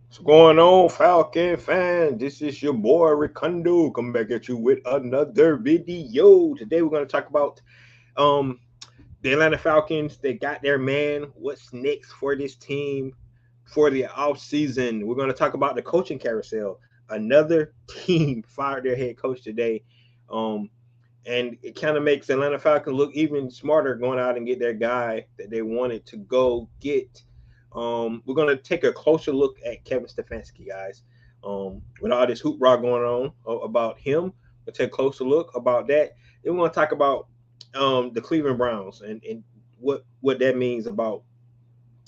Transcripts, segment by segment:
What's going on, Falcon fan? This is your boy Ricondo coming back at you with another video. Today we're going to talk about um the Atlanta Falcons. They got their man. What's next for this team for the off season? We're going to talk about the coaching carousel. Another team fired their head coach today. Um, and it kind of makes Atlanta Falcons look even smarter going out and get their guy that they wanted to go get. We're gonna take a closer look at Kevin Stefanski, guys. With all this hoopla going on about him, we'll take a closer look about that. Then we're gonna talk about the Cleveland Browns and what that means about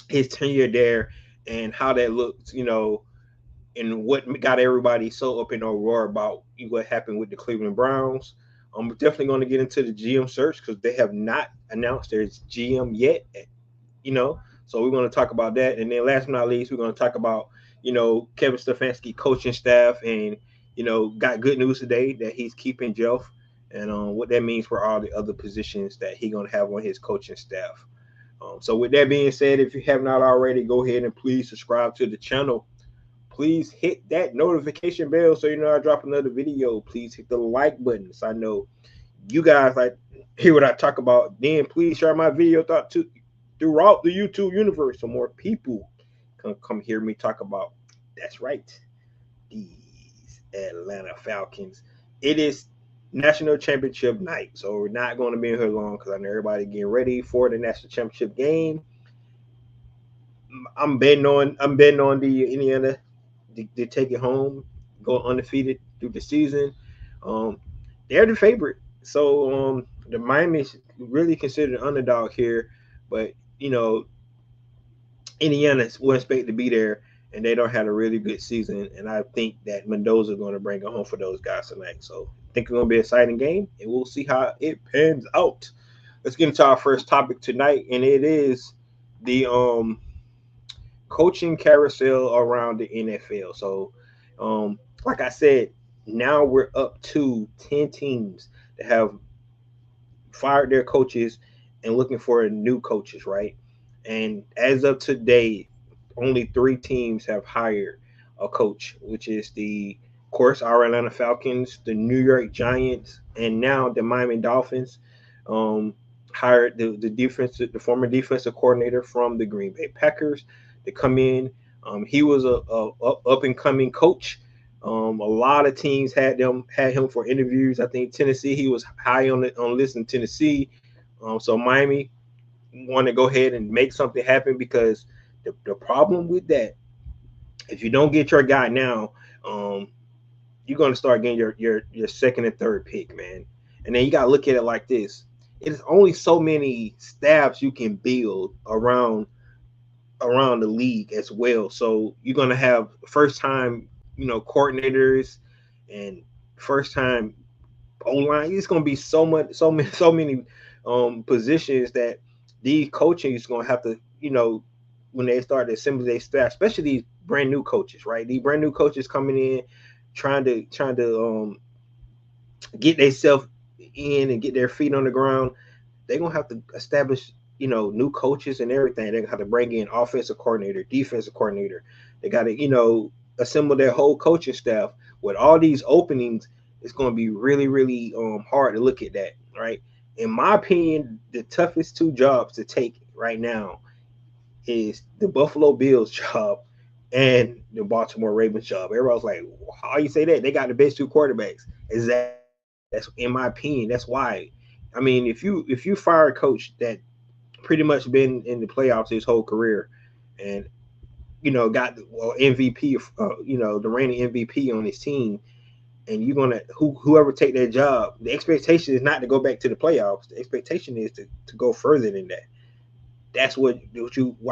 his tenure there and how that looks, and what got everybody so up in a roar about what happened with the Cleveland Browns. We're definitely going to get into the GM search because they have not announced their GM yet, you know. So we're going to talk about that. And then last but not least, we're going to talk about, Kevin Stefanski coaching staff and, got good news today that he's keeping Jeff and what that means for all the other positions that he's going to have on his coaching staff. So with that being said, if you have not already, go ahead and please subscribe to the channel. Please hit that notification bell so you know I drop another video. Please hit the like button so I know you guys like hear what I talk about. Then please share my video throughout the YouTube universe so more people can come hear me talk about. That's right, these Atlanta Falcons. It is national championship night, so we're not going to be in here long because I know everybody getting ready for the national championship game. I'm betting on the Indiana to take it home, go undefeated through the season. Um, they're the favorite, so the Miami is really considered an underdog here, but Indiana will expect to be there, and they don't have a really good season. And I think that Mendoza is going to bring it home for those guys tonight. So I think it's going to be an exciting game, and we'll see how it pans out. Let's get into our first topic tonight, and it is the coaching carousel around the NFL. So, like I said, now we're up to 10 teams that have fired their coaches and looking for new coaches, right? And as of today, only three teams have hired a coach, which is of course, our Atlanta Falcons, the New York Giants, and now the Miami Dolphins. Um, hired the former defensive coordinator from the Green Bay Packers to come in. He was a up and coming coach. A lot of teams had him for interviews. I think Tennessee, he was high on list in Tennessee. So Miami want to go ahead and make something happen because the problem with that, if you don't get your guy now, um, you're going to start getting your second and third pick, man. And then you got to look at it like this: it's only so many staffs you can build around the league as well. So you're going to have first time, coordinators and first time O line. It's going to be so many positions that these coaching is going to have to, when they start to assemble their staff, especially these brand new coaches, right? These brand new coaches coming in, trying to get themselves in and get their feet on the ground. They're gonna have to establish, new coaches and everything. They're gonna have to bring in offensive coordinator, defensive coordinator. They got to, assemble their whole coaching staff. With all these openings, it's gonna be really, really hard to look at that, right? In my opinion, the toughest two jobs to take right now is the Buffalo Bills job and the Baltimore Ravens job. Everybody's like, how you say that? They got the best two quarterbacks. Exactly. That's in my opinion. That's why. I mean, if you fire a coach that pretty much been in the playoffs his whole career, and got MVP, the reigning MVP on his team, and you're gonna whoever take that job, the expectation is not to go back to the playoffs. The expectation is to go further than that. That's why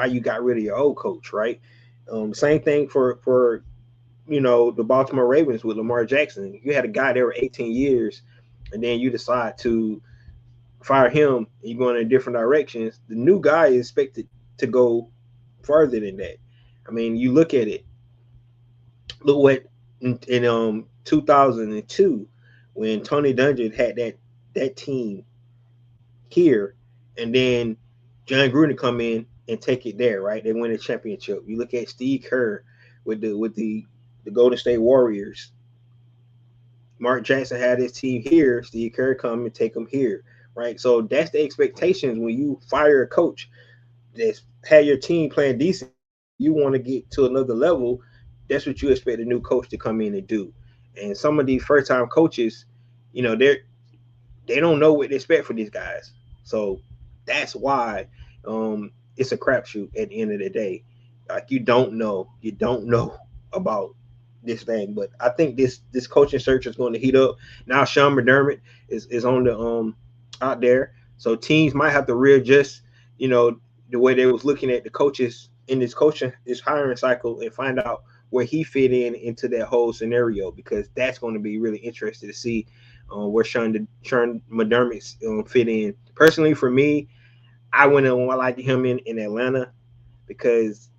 you got rid of your old coach, right? Same thing for the Baltimore Ravens with Lamar Jackson. You had a guy there for 18 years, and then you decide to fire him. And you're going in different directions. The new guy is expected to go further than that. I mean, you look at it. Look what in 2002 when Tony Dungy had that team here, and then John Gruden come in and take it there, right? They win a championship. You look at Steve Kerr. with the Golden State Warriors. Mark Jackson had his team here. Steve Kerr come and take them here, right? So that's the expectations when you fire a coach that's had your team playing decent. You want to get to another level. That's what you expect a new coach to come in and do. And some of these first time coaches, they don't know what to expect for these guys. So that's why it's a crapshoot at the end of the day. Like you don't know about this thing. But I think this coaching search is going to heat up. Now Sean McDermott is on the out there, so teams might have to readjust. You know the way they was looking at the coaches in this hiring cycle and find out where he fit in into that whole scenario because that's going to be really interesting to see where Sean McDermott fit in. Personally, for me, I wouldn't like him in Atlanta because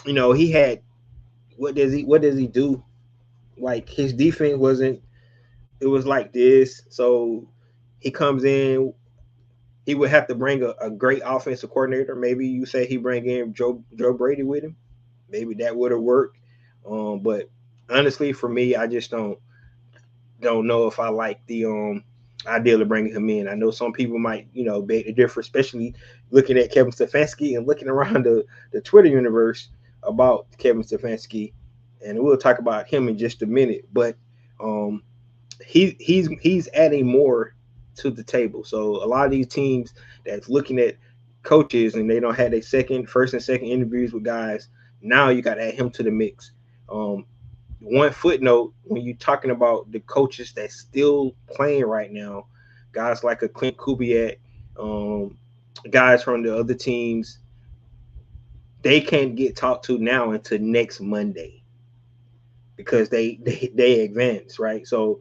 he had what does he do? Like his defense wasn't. It was like this. So he comes in. He would have to bring a great offensive coordinator. Maybe you say he bring in Joe Brady with him. Maybe that would have worked. But honestly, for me, I just don't know if I like the idea of bringing him in. I know some people might beg to differ, especially looking at Kevin Stefanski and looking around the Twitter universe about Kevin Stefanski, and we'll talk about him in just a minute. But um, he's adding more to the table. So a lot of these teams that's looking at coaches and they don't have their first and second interviews with guys. Now you got to add him to the mix. Um, One footnote when you're talking about the coaches that's still playing right now, guys like a Clint Kubiak, um, guys from the other teams, they can't get talked to now until next Monday because they advance, right? So,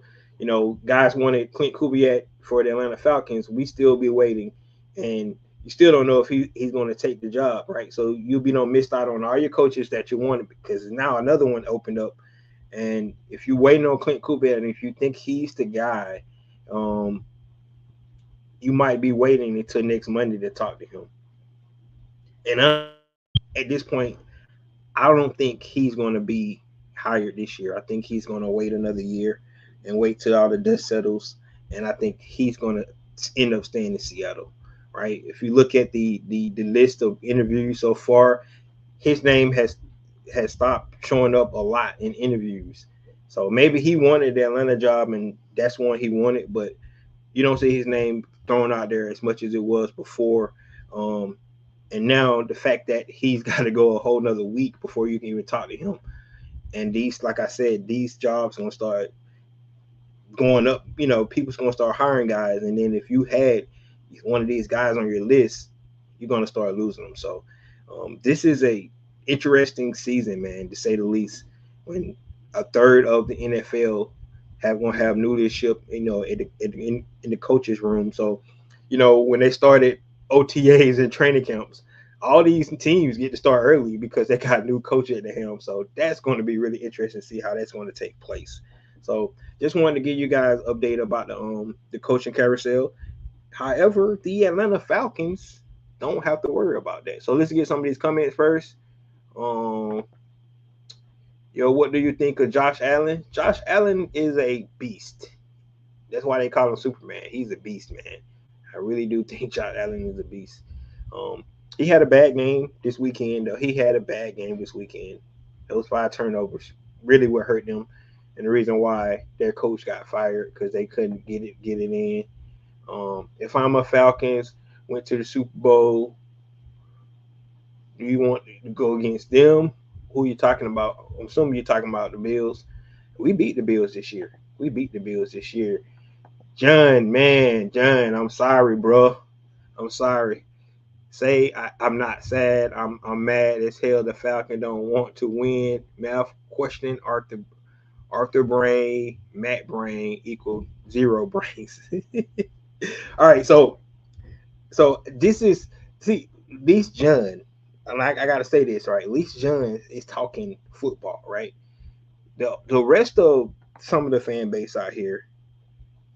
guys wanted Clint Kubiak for the Atlanta Falcons. We still be waiting, and you still don't know if he's going to take the job, right? So you'll be missed out on all your coaches that you wanted because now another one opened up. And if you're waiting on Clint Kubiak, and if you think he's the guy, um, you might be waiting until next Monday to talk to him. And at this point, I don't think he's going to be hired this year. I think he's going to wait another year and wait till all the dust settles. And I think he's going to end up staying in Seattle, right? If you look at the list of interviews so far, his name has stopped showing up a lot in interviews. So maybe he wanted the Atlanta job and that's one he wanted, but you don't see his name thrown out there as much as it was before. Um, and now the fact that he's got to go a whole nother week before you can even talk to him. And these, like I said, these jobs are gonna start going up. People's gonna start hiring guys, and then if you had one of these guys on your list, you're gonna start losing them. So this is a interesting season, man, to say the least. When a third of the NFL gonna have new leadership, in the coaches room. So, when they started OTAs and training camps, all these teams get to start early because they got new coach at the helm. So that's going to be really interesting to see how that's going to take place. So just wanted to give you guys an update about the coaching carousel. However, the Atlanta Falcons don't have to worry about that. So let's get some of these comments first. Um, what do you think of Josh Allen? Josh Allen is a beast. That's why they call him Superman. He's a beast, man. I really do think Josh Allen is a beast. Um, he had a bad game this weekend, though. He had a bad game this weekend. Those 5 turnovers really what hurt them, and the reason why their coach got fired because they couldn't get it in. If I'm a Falcons, went to the Super Bowl, do you want to go against them? Who are you talking about? I'm assuming you're talking about the Bills. We beat the Bills this year. John, man, John, I'm sorry, bro. I'm sorry. I'm not sad. I'm mad as hell. The Falcon don't want to win. Math question Arthur Brain, Matt Brain equal 0 brains. All right, so this is see Least John. And I gotta say this right. Least John is talking football, right? The rest of some of the fan base out here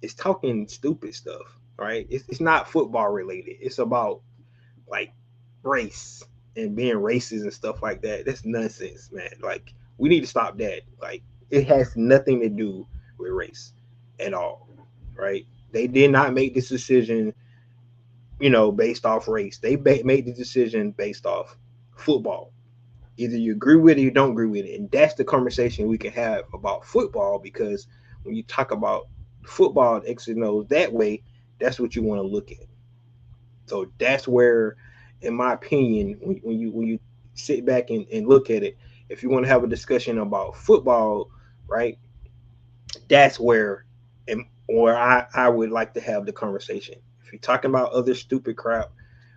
is talking stupid stuff, right? It's not football related. It's about like race, and being racist and stuff like that. That's nonsense, man. Like we need to stop that. Like it has nothing to do with race at all, right? They did not make this decision, based off race. They made the decision based off football. Either you agree with it or you don't agree with it, and that's the conversation we can have about football. Because when you talk about football, X and O's that way, that's what you want to look at. So that's where, in my opinion, when you sit back and look at it, if you want to have a discussion about football, right, that's where I would like to have the conversation. If you're talking about other stupid crap,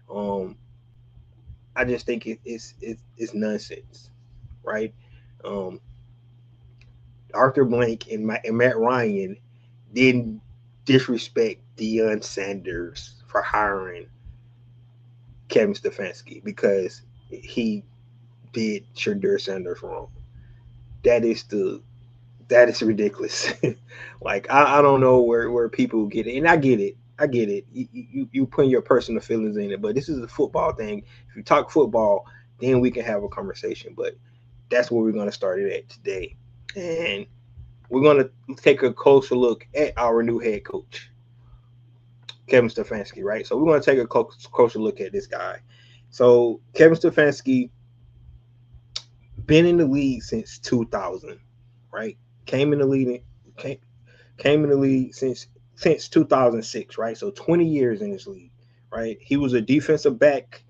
um, I just think it's nonsense, right? Um, Arthur Blank and Matt Ryan didn't disrespect Deion Sanders for hiring Kevin Stefanski because he did Shadur Sanders wrong. That is ridiculous. Like I don't know where people get it, and I get it. I get it. You putting your personal feelings in it, but this is a football thing. If you talk football, then we can have a conversation. But that's where we're gonna start it at today, and we're gonna take a closer look at our new head coach, Kevin Stefanski. Right. So we're gonna take a closer look at this guy. So Kevin Stefanski been in the league since 2000, right? Came in the league came, came in the league since 2006, right? So 20 years in this league, right? He was a defensive back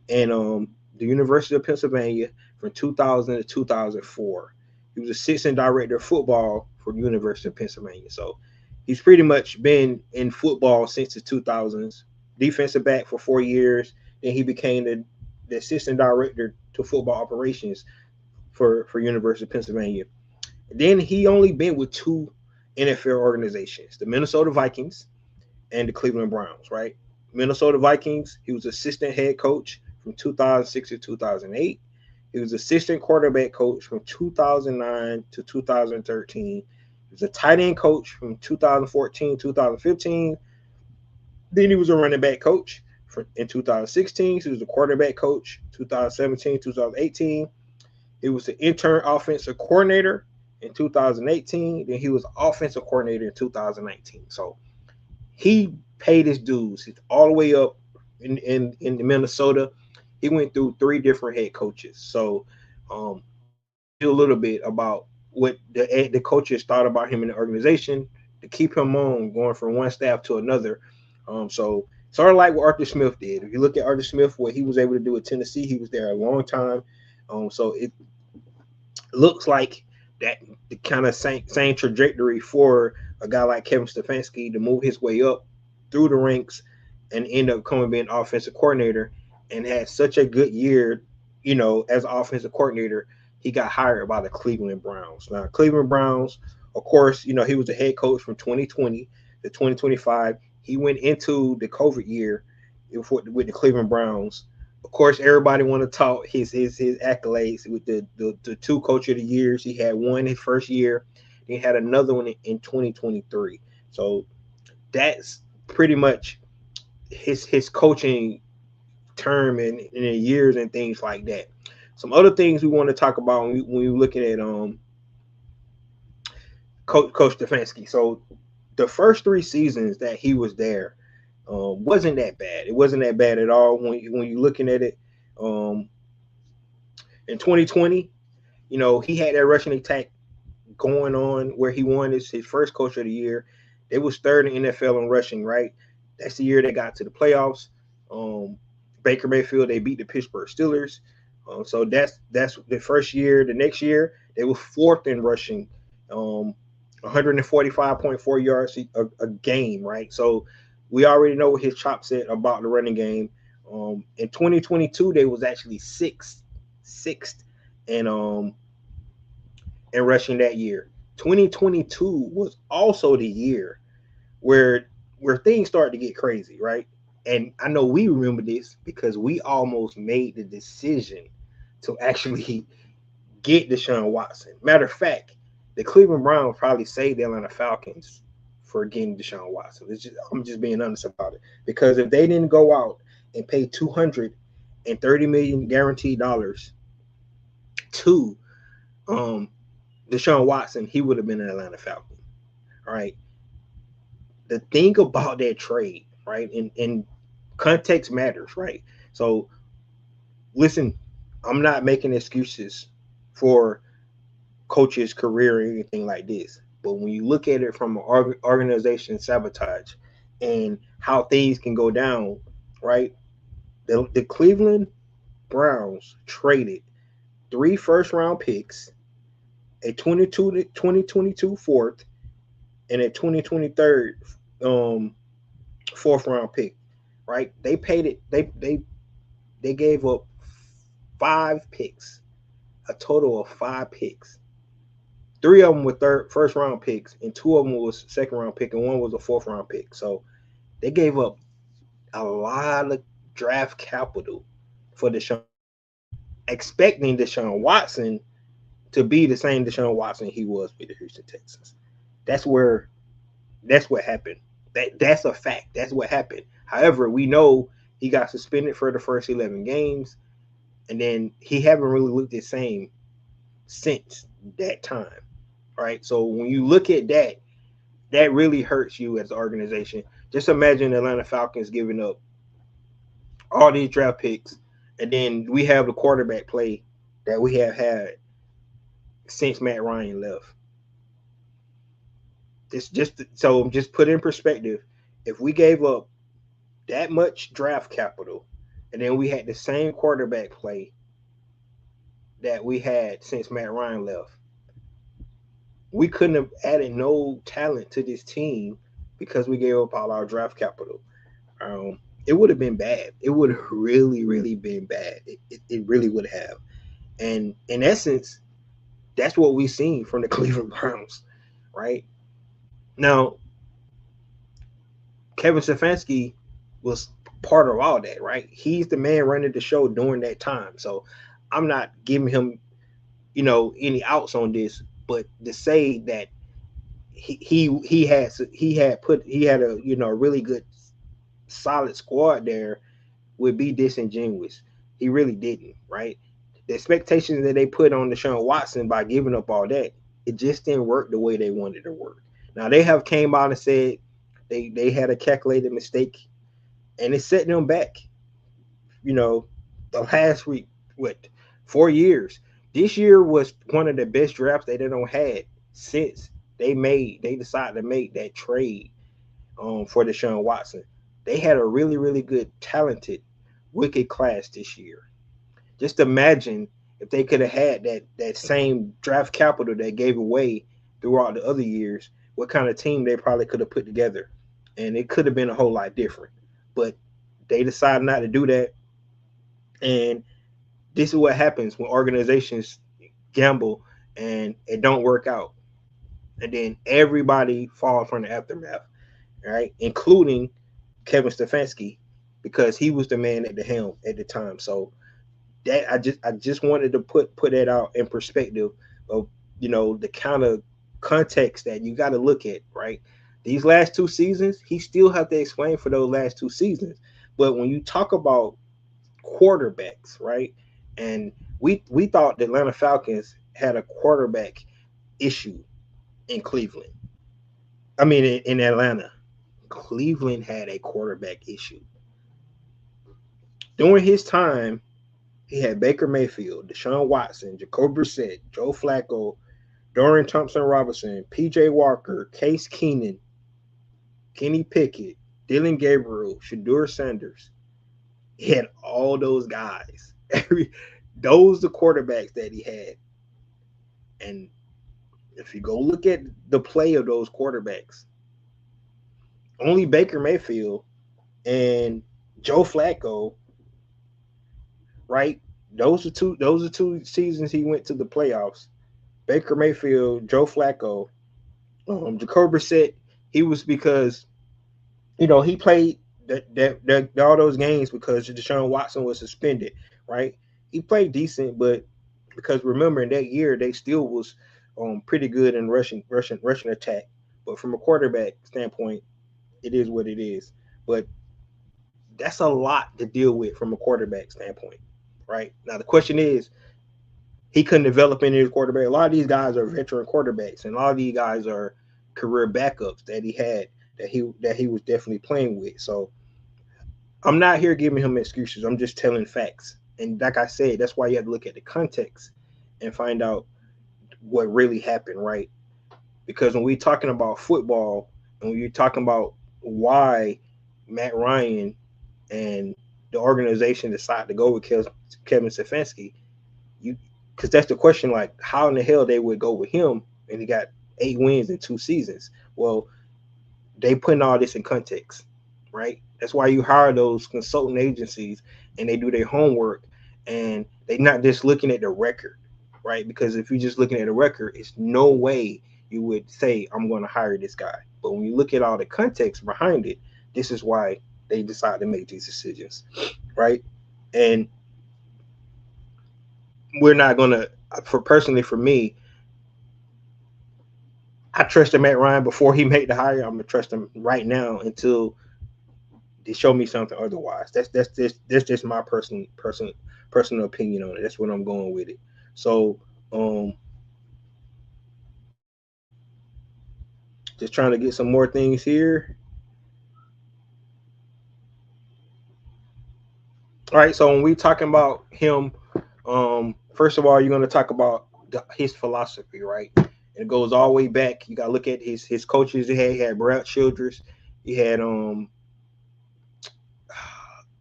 in the University of Pennsylvania from 2000 to 2004. He was assistant director of football for the University of Pennsylvania. So he's pretty much been in football since the 2000s. Defensive back for 4 years. Then he became the assistant director to football operations for University of Pennsylvania. Then he only been with two NFL organizations, the Minnesota Vikings and the Cleveland Browns, right? Minnesota Vikings, he was assistant head coach from 2006 to 2008. He was assistant quarterback coach from 2009 to 2013. He was a tight end coach from 2014 2015. Then he was a running back coach in 2016. He was a quarterback coach 2017 2018. He was the intern offensive coordinator in 2018. Then he was offensive coordinator in 2019. So he paid his dues. He's all the way up in Minnesota. He went through three different head coaches. So a little bit about what the coaches thought about him in the organization to keep him on going from one staff to another. So sort of like what Arthur Smith did. If you look at Arthur Smith, what he was able to do at Tennessee, he was there a long time. So it looks like that the kind of same trajectory for a guy like Kevin Stefanski to move his way up through the ranks and end up coming being offensive coordinator and had such a good year, as offensive coordinator. He got hired by the Cleveland Browns. Now, Cleveland Browns, of course, he was the head coach from 2020 to 2025. He went into the COVID year with the Cleveland Browns. Of course, everybody want to talk his accolades with the two coach of the years. He had one his first year. He had another one in 2023. So that's pretty much his coaching term and in years and things like that. Some other things we want to talk about when we're looking at Coach Stefanski. So the first three seasons that he was there wasn't that bad. It wasn't that bad at all when you're looking at it. In 2020, he had that rushing attack going on where he won his first coach of the year. They was third in NFL in rushing, right? That's the year they got to the playoffs. Baker Mayfield, they beat the Pittsburgh Steelers. So that's the first year. The next year, they were fourth in rushing, 145.4 yards a game, right? So we already know what his chop said about the running game. In 2022, they was actually sixth in rushing that year. 2022 was also the year where things started to get crazy, right? And I know we remember this because we almost made the decision to actually get Deshaun Watson. Matter of fact, the Cleveland Browns probably saved the Atlanta Falcons for getting Deshaun Watson. I'm just being honest about it. Because if they didn't go out and pay $250 and $30 million guaranteed dollars to um Deshaun Watson, he would have been an Atlanta Falcon. All right. The thing about that trade, right? And context matters, right? So listen, I'm not making excuses for coach's career or anything like this. But when you look at it from an organization sabotage and how things can go down, right? The Cleveland Browns traded 3 first round picks, a 2022 fourth, and a 2023 fourth round pick, right? They paid it. They gave up 5 picks, a total of 5 picks. 3 of them were first round picks, and 2 of them was second round pick, and 1 was a fourth round pick. So they gave up a lot of draft capital for Deshaun, expecting Deshaun Watson to be the same Deshaun Watson he was with the Houston Texans. That's what happened. That's a fact. That's what happened. However, we know he got suspended for the first 11 games, and then he haven't really looked the same since that time. Right. So when you look at that, that really hurts you as an organization. Just imagine the Atlanta Falcons giving up all these draft picks, and then we have the quarterback play that we have had since Matt Ryan left. It's just put in perspective. If we gave up that much draft capital, and then we had the same quarterback play that we had since Matt Ryan left, we couldn't have added no talent to this team because we gave up all our draft capital. It would have been bad. It would have really, really been bad. It really would have. And in essence, that's what we've seen from the Cleveland Browns, right? Now, Kevin Stefanski was part of all that, right? He's the man running the show during that time. So I'm not giving him, any outs on this, but to say that he had a a really good solid squad there would be disingenuous. He really didn't, right? The expectations that they put on Deshaun Watson by giving up all that, it just didn't work the way they wanted it to work. Now they have came out and said they had a calculated mistake, and it set them back. The last week, what 4 years? This year was one of the best drafts they don't had since they decided to make that trade for Deshaun Watson. They had a really, really good, talented rookie class this year. Just imagine if they could have had that same draft capital they gave away throughout the other years, what kind of team they probably could have put together. And it could have been a whole lot different. But they decided not to do that. And this is what happens when organizations gamble and it don't work out. And then everybody falls from the aftermath, right? Including Kevin Stefanski, because he was the man at the helm at the time. So that I just wanted to put that out in perspective of the kind of context that you got to look at, right? These last 2 seasons, he still have to explain for those last 2 seasons. But when you talk about quarterbacks, right? And we thought the Atlanta Falcons had a quarterback issue in Cleveland. I mean, in Atlanta, Cleveland had a quarterback issue. During his time, he had Baker Mayfield, Deshaun Watson, Jacoby Brissett, Joe Flacco, Dorian Thompson-Robinson, P.J. Walker, Case Keenum, Kenny Pickett, Dylan Gabriel, Shadur Sanders. He had all those guys. Those the quarterbacks that he had. And if you go look at the play of those quarterbacks, only Baker Mayfield and Joe Flacco, right? Those are two seasons he went to the playoffs. Baker Mayfield, Joe Flacco, Jacoby Brissett. He was because he played that all those games because Deshaun Watson was suspended, right? He played decent, but because remember in that year they still was pretty good in rushing attack. But from a quarterback standpoint, it is what it is. But That's a lot to deal with from a quarterback standpoint, right? Now the question is, he couldn't develop any of his quarterback. A lot of these guys are veteran quarterbacks, and a lot of these guys are career backups that he had that he was definitely playing with. So I'm not here giving him excuses. I'm just telling facts. And like I said, that's why you have to look at the context and find out what really happened, right? Because when we're talking about football and when you're talking about why Matt Ryan and the organization decided to go with Kevin Stefanski, you because that's the question, like how in the hell they would go with him and he got 8 wins in 2 seasons. Well, they putting all this in context, right? That's why you hire those consultant agencies and they do their homework and they're not just looking at the record, right? Because if you're just looking at the record, it's no way you would say I'm going to hire this guy. But when you look at all the context behind it, this is why they decide to make these decisions, right? And we're not gonna, for personally for me, I trusted Matt Ryan before he made the hire. I'm gonna trust him right now until they show me something otherwise. That's just my personal opinion on it. That's what I'm going with it. So just trying to get some more things here. All right. So when we talking about him, first of all, you're gonna talk about his philosophy, right? And it goes all the way back. You gotta look at his coaches. He had Brad Childress. He had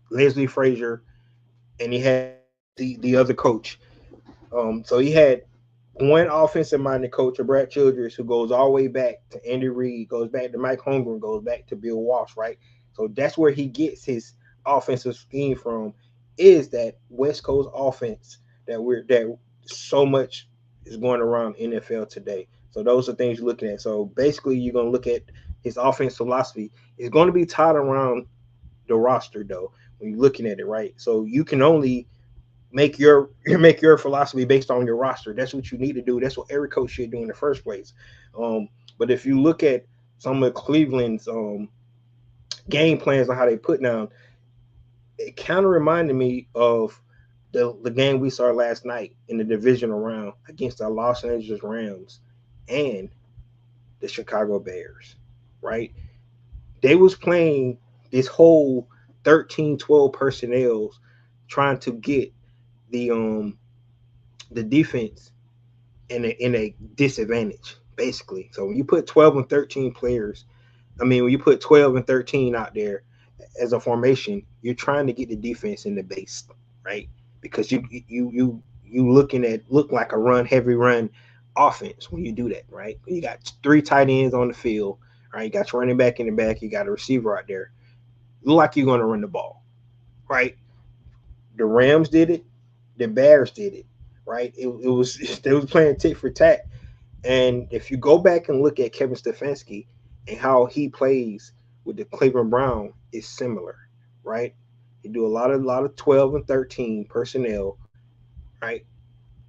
Leslie Frazier, and he had the other coach. So he had one offensive minded coach, Brad Childress, who goes all the way back to Andy Reid, goes back to Mike Holmgren, goes back to Bill Walsh, right? So that's where he gets his offensive scheme from, is that West Coast offense that so much is going around NFL today. So those are things you're looking at. So basically, you're going to look at his offense philosophy. It's going to be tied around the roster, though, when you're looking at it, right? So you can only make your philosophy based on your roster. That's what you need to do. That's what every coach should do in the first place. But if you look at some of Cleveland's game plans on how they put down, it kind of reminded me of the game we saw last night in the divisional round against the Los Angeles Rams and the Chicago Bears, right? They was playing this whole 13-12 personnel trying to get the defense in a disadvantage, basically. So when you put 12 and 13 players, when you put 12 and 13 out there as a formation, you're trying to get the defense in the base, right? Because you look like a heavy run offense when you do that, right? You got 3 tight ends on the field, right? You got your running back in the back, you got a receiver out there. You look like you're going to run the ball, right? The Rams did it, the Bears did it, right? It was they was playing tit for tat. And if you go back and look at Kevin Stefanski and how he plays with the Cleveland Brown, is similar, right? He do a lot of 12 and 13 personnel, right?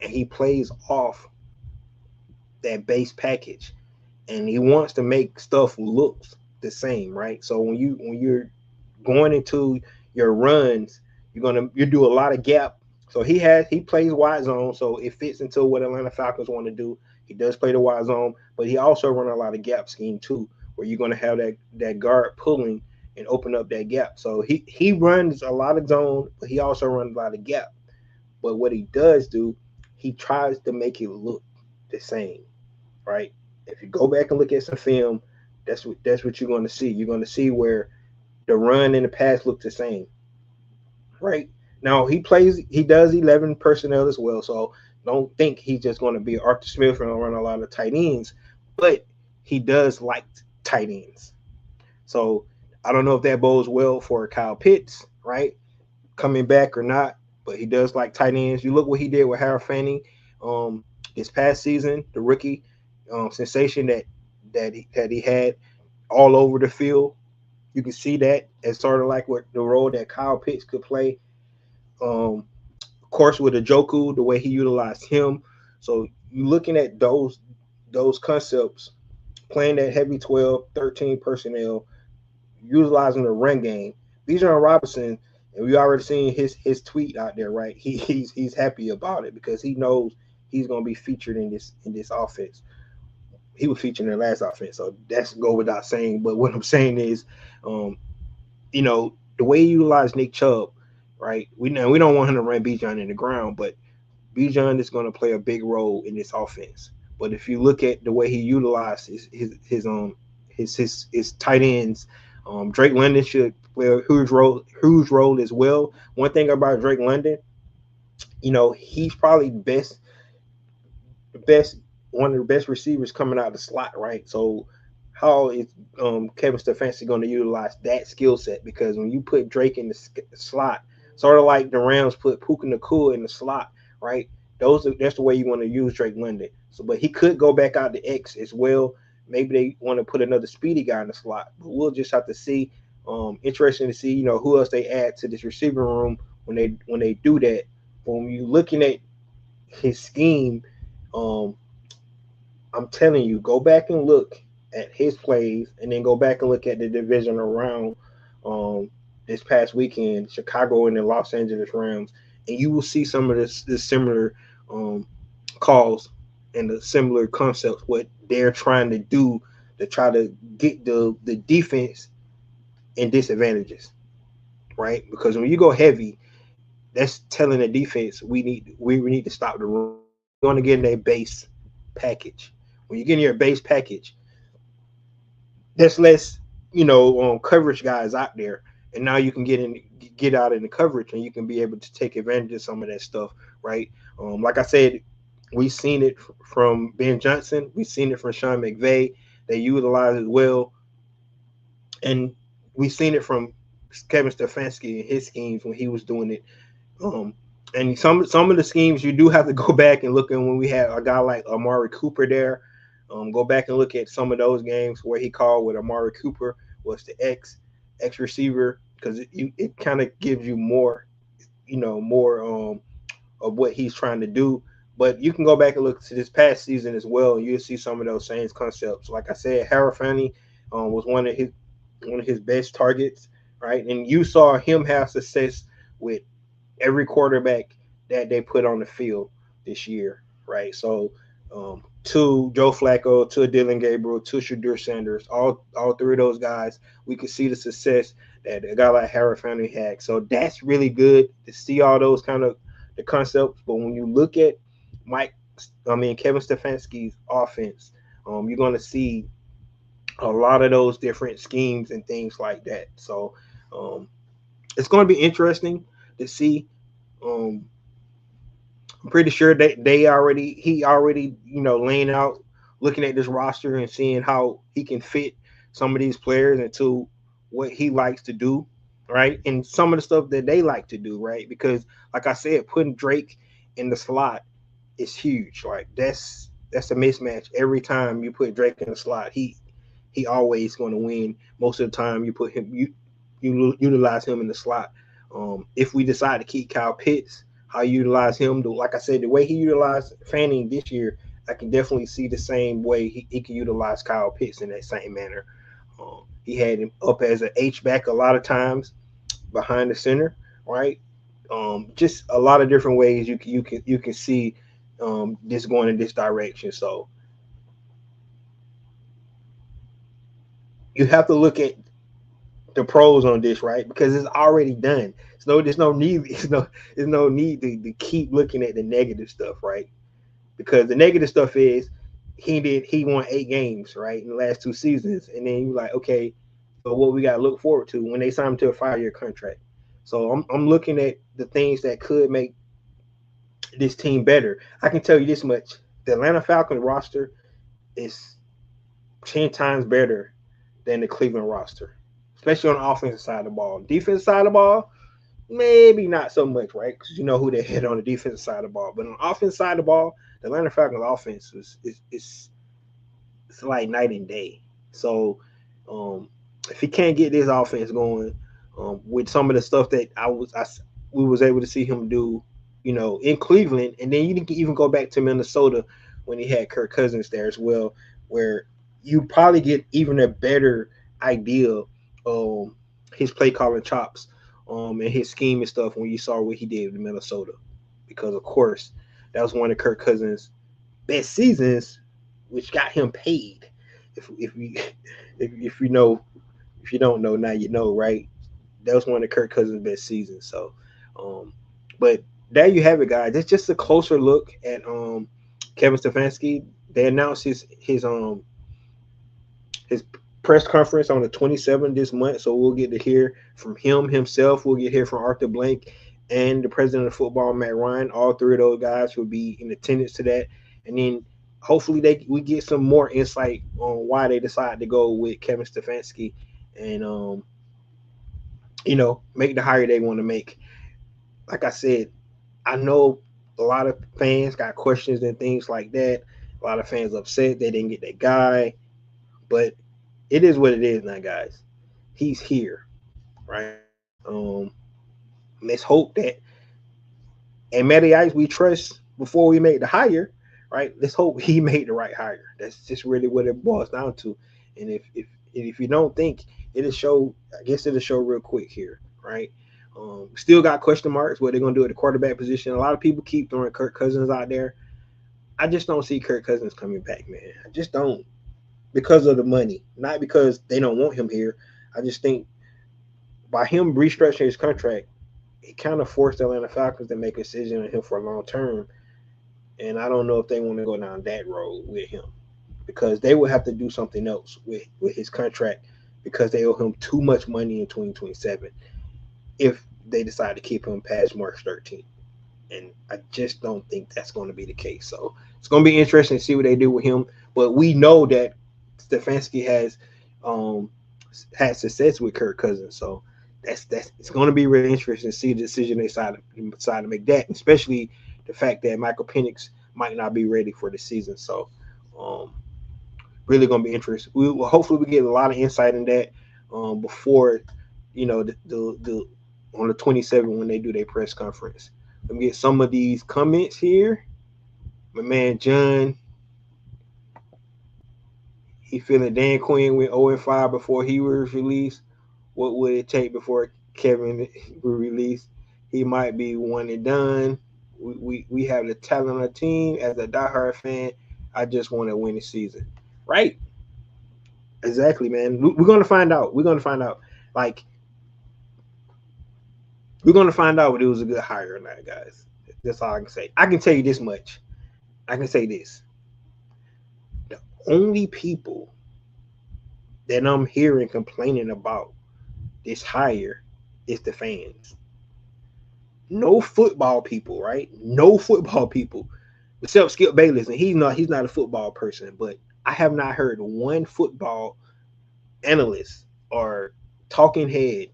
And he plays off that base package, and he wants to make stuff look the same, right? So when you're going into your runs, you do a lot of gap. So he plays wide zone, so it fits into what Atlanta Falcons want to do. He does play the wide zone, but he also run a lot of gap scheme too, where you're going to have that guard pulling and open up that gap. So he runs a lot of zone, but he also runs a lot of gap. But what he does do, he tries to make it look the same, right? If you go back and look at some film, that's what you're going to see. You're going to see where the run and the pass look the same, right? Now he does 11 personnel as well, so don't think he's just going to be Arthur Smith and run a lot of tight ends, but he does like tight ends. So I don't know if that bodes well for Kyle Pitts, right? Coming back or not, but he does like tight ends. You look what he did with Harold Fanning this past season, the rookie sensation that he had all over the field. You can see that as sort of like what the role that Kyle Pitts could play. Of course, with Njoku, the way he utilized him. So you're looking at those concepts, playing that heavy 12, 13 personnel, utilizing the run game, Bijan Robinson, and we already seen his tweet out there, right? He's happy about it because he knows he's gonna be featured in this offense. He was featured in the last offense, so that's go without saying. But what I'm saying is, um, the way you utilize Nick Chubb, right? We don't want him to run Bijan in the ground, but Bijan is going to play a big role in this offense. But if you look at the way he utilizes his tight ends, Drake London should play a huge role as well. One thing about Drake London, he's probably best one of the best receivers coming out of the slot, right? So how is Kevin Stefanski going to utilize that skill set? Because when you put Drake in the slot, sort of like the Rams put Puka Nacua in the slot, right? That's the way you want to use Drake London. So, but he could go back out to X as well. Maybe they want to put another speedy guy in the slot, but we'll just have to see. Interesting to see, who else they add to this receiver room when they do that. When you're looking at his scheme, um, I'm telling you, go back and look at his plays, and then go back and look at the division around this past weekend, Chicago and the Los Angeles Rams, and you will see some of this similar um, calls and the similar concepts what they're trying to do to try to get the defense in disadvantages, right? Because when you go heavy, that's telling the defense we need to stop the run. You're going to get in a base package. When you get in your base package, there's less, coverage guys out there, and now you can get out in the coverage, and you can be able to take advantage of some of that stuff, right? Like I said, we've seen it from Ben Johnson, we've seen it from Sean McVay. They utilize it well, and we've seen it from Kevin Stefanski and his schemes when he was doing it. And some of the schemes you do have to go back and look at when we had a guy like Amari Cooper there. Go back and look at some of those games where he called with Amari Cooper was the X receiver, because it kind of gives you more, more of what he's trying to do. But you can go back and look to this past season as well, and you'll see some of those same concepts. Like I said, Harafani was one of his best targets, right? And you saw him have success with every quarterback that they put on the field this year, right? So to Joe Flacco, to Dylan Gabriel, to Shadur Sanders, all three of those guys, we could see the success that a guy like Harry Fanning had. So that's really good to see all those kind of the concepts. But when you look at Kevin Stefanski's offense, you're going to see a lot of those different schemes and things like that. So it's going to be interesting to see. I'm pretty sure that he already laying out, looking at this roster and seeing how he can fit some of these players into what he likes to do, right? And some of the stuff that they like to do, right? Because like I said, putting Drake in the slot is huge. Like that's a mismatch. Every time you put Drake in the slot, he always going to win. Most of the time you put him you utilize him in the slot. If we decide to keep Kyle Pitts, how you utilize him, like I said, the way he utilized Fanning this year, I can definitely see the same way he can utilize Kyle Pitts in that same manner. He had him up as an H-back a lot of times behind the center, right? Just a lot of different ways you can see this going in this direction. So you have to look at the pros on this, right? Because it's already done. So there's no need. There's no need to keep looking at the negative stuff, right? Because the negative stuff is he won 8 games, right, in the last 2 seasons, and then you're like, okay, so what we got to look forward to when they sign him to a 5-year contract. So I'm looking at the things that could make this team better. I can tell you this much: the Atlanta Falcons roster is 10 times better than the Cleveland roster, especially on the offensive side of the ball. Defensive side of the ball, maybe not so much, right? Because you know who they hit on the defensive side of the ball. But on the offensive side of the ball, the Atlanta Falcons offense is like night and day. So if he can't get this offense going with some of the stuff that we was able to see him do, in Cleveland, and then you can even go back to Minnesota when he had Kirk Cousins there as well, where you probably get even a better idea of his play calling chops, and his scheme and stuff when you saw what he did in Minnesota, because of course that was one of Kirk Cousins' best seasons, which got him paid. If you if you know, if you don't know, now you know, right? That was one of Kirk Cousins' best seasons. So, um, but there you have it, guys. It's just a closer look at Kevin Stefanski. They announced his press conference on the 27th this month, so we'll get to hear from him himself. We'll get to hear from Arthur Blank and the president of football, Matt Ryan. All three of those guys will be in attendance to that, and then hopefully we get some more insight on why they decided to go with Kevin Stefanski, and make the hire they want to make. Like I said, I know a lot of fans got questions and things like that. A lot of fans upset they didn't get that guy, but it is what it is now, guys. He's here, right? Um, let's hope that, and Matty Ice we trust before we make the hire, right? Let's hope he made the right hire. That's just really what it boils down to. And if you don't think it'll show, I guess it'll show real quick here, right? Still got question marks what they're gonna do at the quarterback position. A lot of people keep throwing Kirk Cousins out there. I just don't see Kirk Cousins coming back, man. I just don't, because of the money, not because they don't want him here. I just think by him restructuring his contract, it kind of forced the Atlanta Falcons to make a decision on him for a long term. And I don't know if they want to go down that road with him, because they would have to do something else with his contract, because they owe him too much money in 2027 if they decide to keep him past March 13th. And I just don't think that's going to be the case. So it's going to be interesting to see what they do with him. But we know that Stefanski has had success with Kirk Cousins. So that's it's going to be really interesting to see the decision they decide to make, that, especially the fact that Michael Penix might not be ready for the season. So really going to be interesting. We will hopefully we get a lot of insight in that before the on the 27th when they do their press conference. Let me get some of these comments here. My man John, he feeling Dan Quinn went 0-5 before he was released. What would it take before Kevin was released? He might be one and done. We have the talent on the team. As a diehard fan, I just want to win the season. Right? Exactly, man. We're going to find out. We're going to find out. Like, we're going to find out if it was a good hire or not, guys. That's all I can say. I can tell you this much. I can say this. The only people that I'm hearing complaining about this hire is the fans. No football people, right? No football people. Except Skip Bayless, and he's not a football person, but I have not heard one football analyst or talking head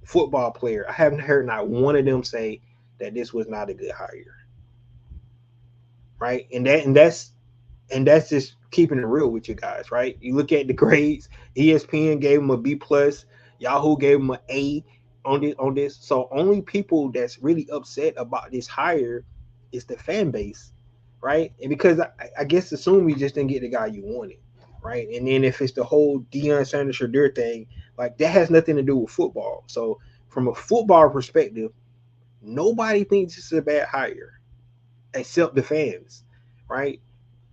football player. I haven't heard not one of them say that this was not a good hire. Right? And that's just keeping it real with you guys, right? You look at the grades. ESPN gave him a B plus. Yahoo gave him an A on this. So only people that's really upset about this hire is the fan base, right? And because I guess assume you just didn't get the guy you wanted, right? And then if it's the whole Deion Sanders Shadur thing, like that has nothing to do with football. So from a football perspective, nobody thinks it's a bad hire except the fans, right?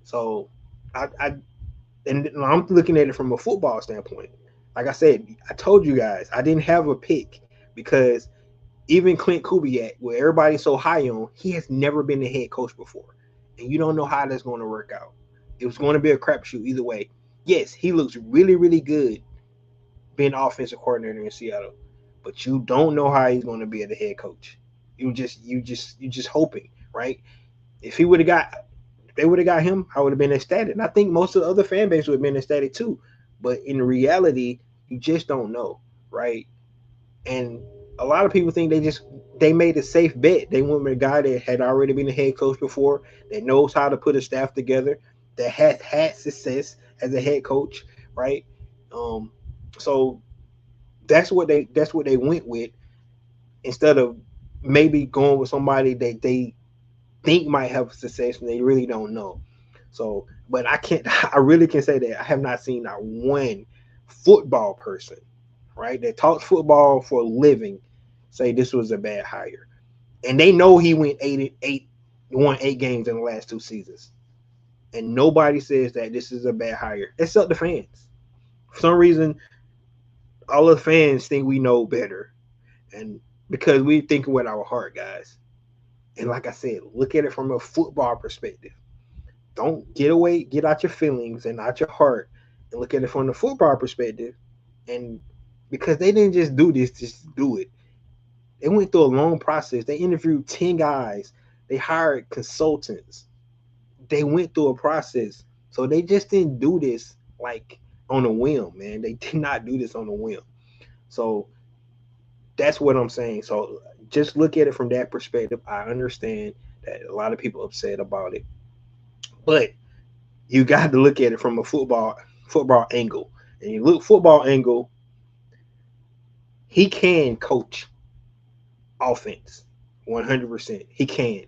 So I'm looking at it from a football standpoint. Like I said, I told you guys I didn't have a pick because even Clint Kubiak, where everybody's so high on, he has never been the head coach before, and you don't know how that's going to work out. It was going to be a crapshoot either way. Yes, he looks really, really good being offensive coordinator in Seattle, but you don't know how he's going to be as a head coach. You just hoping, right? If they would have got him, I would have been ecstatic. And I think most of the other fan base would have been ecstatic too. But in reality, you just don't know, right? And a lot of people think they made a safe bet. They went with a guy that had already been a head coach before, that knows how to put a staff together, that has had success as a head coach, right? So that's what they went with, instead of maybe going with somebody that they think might have success and they really don't know. So, but I really can say that I have not seen not one football person right, that talks football for a living, say this was a bad hire. And they know he went 8-8, won 8 games in the last 2 seasons. And nobody says that this is a bad hire, except the fans. For some reason, all the fans think we know better. And because we think with our heart, guys. And like I said, look at it from a football perspective. Don't get out your feelings and out your heart and look at it from the football perspective. And because they didn't just do this, just do it. They went through a long process. They interviewed 10 guys. They hired consultants. They went through a process. So they just didn't do this like on a whim, man. They did not do this on a whim. So that's what I'm saying. So just look at it from that perspective. I understand that a lot of people are upset about it, but you got to look at it from a football angle. And you look football angle, he can coach offense 100%. He can.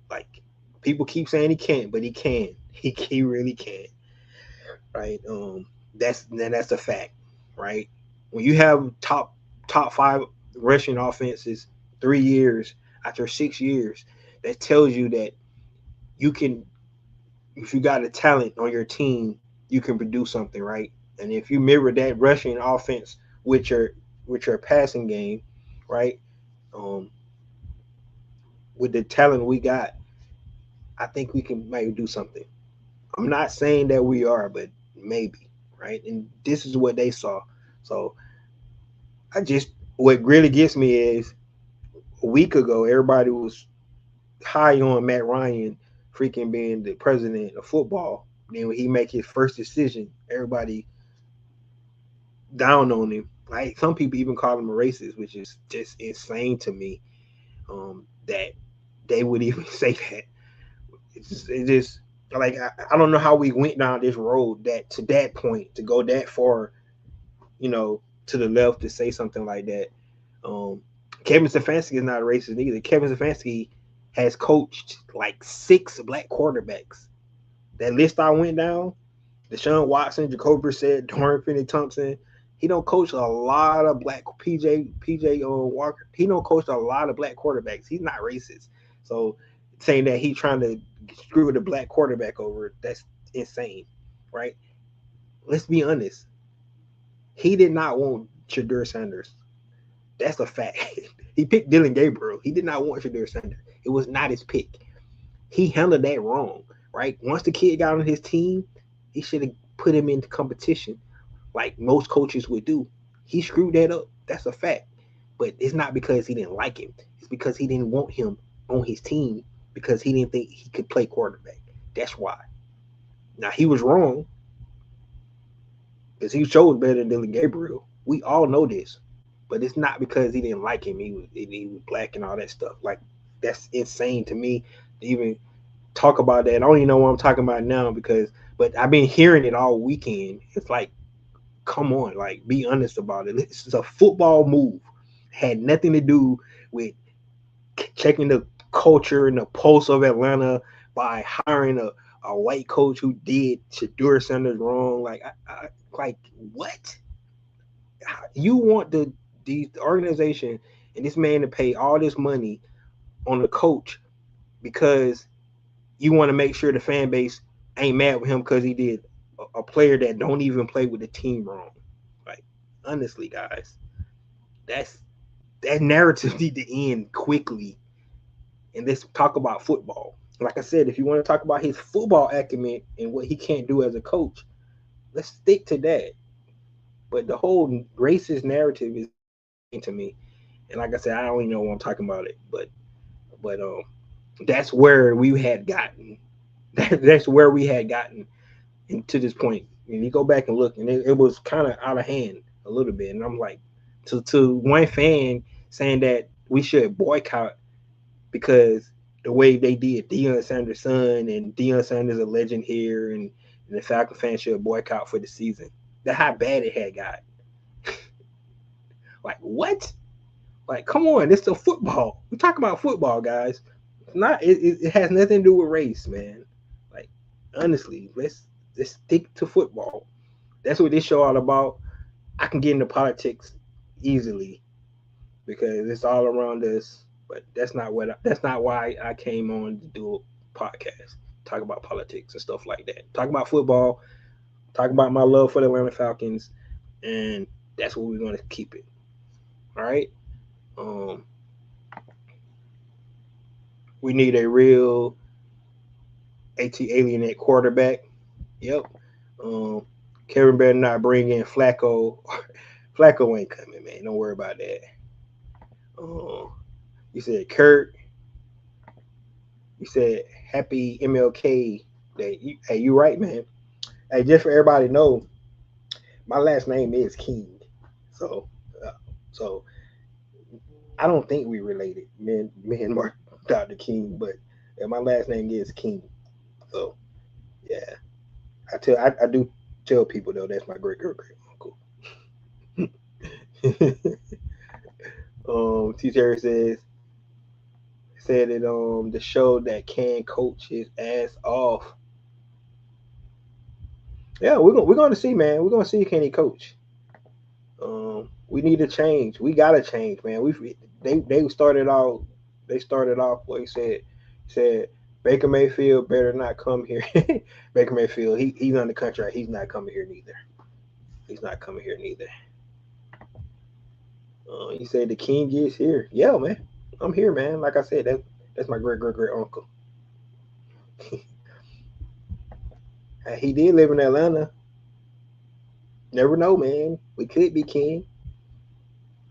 Like people keep saying he can't, but he can. He really can. Right? That's a fact, right? When you have top five rushing offenses 3 years after 6 years, that tells you that you can, if you got a talent on your team, you can produce something, right? And if you mirror that rushing offense with your passing game, right? Um, with the talent we got, I think we can maybe do something. I'm not saying that we are, but maybe, right? And this is what they saw. So I just, what really gets me is a week ago, everybody was high on Matt Ryan freaking being the president of football. Then when he make his first decision, everybody down on him. Like some people even call him a racist, which is just insane to me. That they would even say that. It's just like I don't know how we went down this road that to that point to go that far, to the left to say something like that. Um, Kevin Stefanski is not a racist either. Kevin Stefanski has coached like 6 black quarterbacks. That list I went down: Deshaun Watson, Jacoby Brissett, Dorian Finney-Thompson. He don't coach a lot of black PJ Walker. He don't coach a lot of black quarterbacks. He's not racist. So saying that he's trying to screw the black quarterback over, that's insane, right? Let's be honest. He did not want Shadur Sanders. That's a fact. He picked Dylan Gabriel. He did not want Shadur Sanders. It was not his pick. He handled that wrong, right? Once the kid got on his team, he should have put him into competition like most coaches would do. He screwed that up. That's a fact. But it's not because he didn't like him. It's because he didn't want him on his team because he didn't think he could play quarterback. That's why. Now, he was wrong because he showed better than Dylan Gabriel. We all know this. But it's not because he didn't like him. He was black and all that stuff. Like, that's insane to me to even talk about that. I don't even know what I'm talking about now but I've been hearing it all weekend. It's like, come on, like, be honest about it. This is a football move. Had nothing to do with checking the culture and the pulse of Atlanta by hiring a white coach who did Shadur Sanders wrong. Like what? You want the organization and this man to pay all this money on the coach because you want to make sure the fan base ain't mad with him because he did a player that don't even play with the team wrong. Like, honestly, guys, that narrative need to end quickly. And let's talk about football. Like I said, if you want to talk about his football acumen and what he can't do as a coach, let's stick to that. But the whole racist narrative is to me. And like I said, I don't even know what I'm talking about it. But that's where we had gotten. That's where we had gotten to this point. And you go back and look, and it was kind of out of hand a little bit. And I'm like, to one fan saying that we should boycott because the way they did Deion Sanders' son, and Deion Sanders a legend here, and the Falcon fans should boycott for the season. That's how bad it had got. Like, what? Like, come on, it's a football. We talk about football, guys. It's not. It has nothing to do with race, man. Like, honestly, let's stick to football. That's what this show all about. I can get into politics easily because it's all around us. But that's not why I came on to do a podcast, talk about politics and stuff like that, talk about football, talk about my love for the Atlanta Falcons, and that's what we're gonna keep it. All right. Um, we need a real AT alien at quarterback. Yep. Um, Kevin better not bring in Flacco. Flacco ain't coming, man. Don't worry about that. Um, you said Kurt. You said happy MLK Day. Hey, you right, man. Hey, just for everybody know, my last name is King. So, uh, so I don't think we related, me and Mark Dr. King, but my last name is King. So, yeah, I do tell people though that's my great uncle. T. Terry said that the show that can coach his ass off. Yeah, we're gonna see, man. We're gonna see can he coach. We need to change. We gotta change, man. They started off. They started off. What he said Baker Mayfield better not come here. Baker Mayfield, he's on the contract. He's not coming here neither. He's not coming here neither. He said the king is here. Yeah, man. I'm here, man. Like I said, that's my great uncle. He did live in Atlanta. Never know, man. We could be king.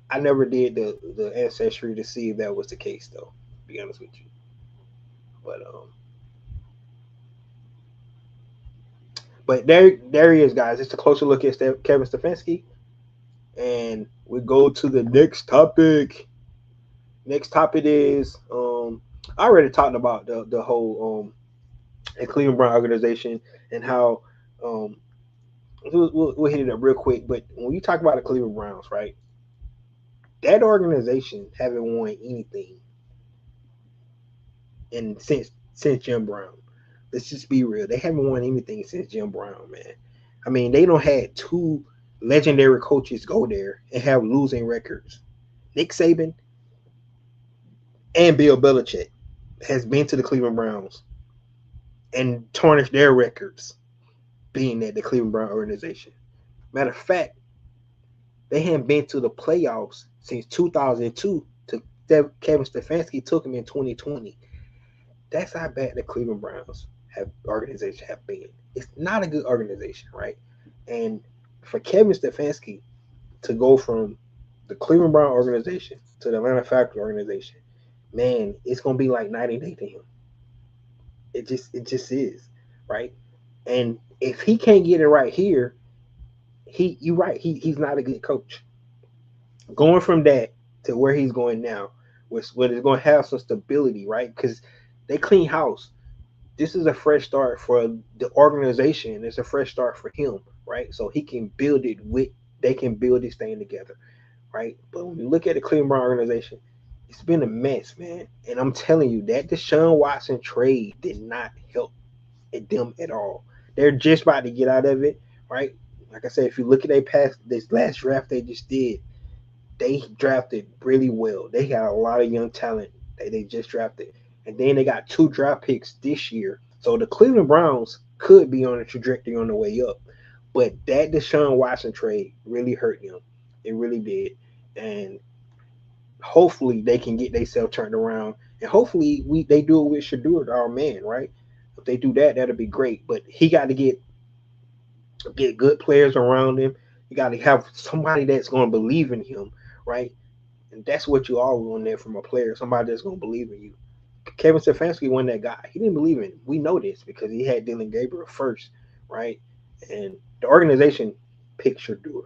I never did the ancestry to see if that was the case, though. To be honest with you, but there he is, guys. It's a closer look at Kevin Stefanski, and we go to the next topic. Next topic is I already talked about the whole the Cleveland Brown organization and how we'll hit it up real quick. But when you talk about the Cleveland Browns, right? That organization haven't won anything and since Jim Brown. Let's just be real. They haven't won anything since Jim Brown, man. I mean, they don't had two legendary coaches go there and have losing records. Nick Saban and Bill Belichick has been to the Cleveland Browns and tarnished their records being at the Cleveland Brown organization. Matter of fact, they hadn't been to the playoffs since 2002 to Kevin Stefanski took them in 2020. That's how bad the Cleveland Browns organization have been. It's not a good organization, right? And for Kevin Stefanski to go from the Cleveland Brown organization to the Atlanta Falcons organization, man, it's gonna be like night and day to him. It just is, right? And if he can't get it right here, you're right. He's not a good coach. Going from that to where he's going now, which is going to have some stability, right? Because they clean house. This is a fresh start for the organization. It's a fresh start for him, right? So he can build it they can build this thing together, right? But when you look at the Cleveland Brown organization, it's been a mess, man. And I'm telling you, that Deshaun Watson trade did not help them at all. They're just about to get out of it, right? Like I said, if you look at this last draft they just did, they drafted really well. They got a lot of young talent that they just drafted. And then they got 2 draft picks this year. So the Cleveland Browns could be on a trajectory on the way up. But that Deshaun Watson trade really hurt them. It really did. And hopefully they can get themselves turned around. And hopefully they do it with Shedeur, our man, right? If they do that, that'll be great. But he got to get good players around him. You got to have somebody that's going to believe in him, right? And that's what you all want there from a player, somebody that's going to believe in you. Kevin Stefanski wasn't that guy. He didn't believe in him. We know this because he had Dylan Gabriel first, right? And the organization picked Shedeur.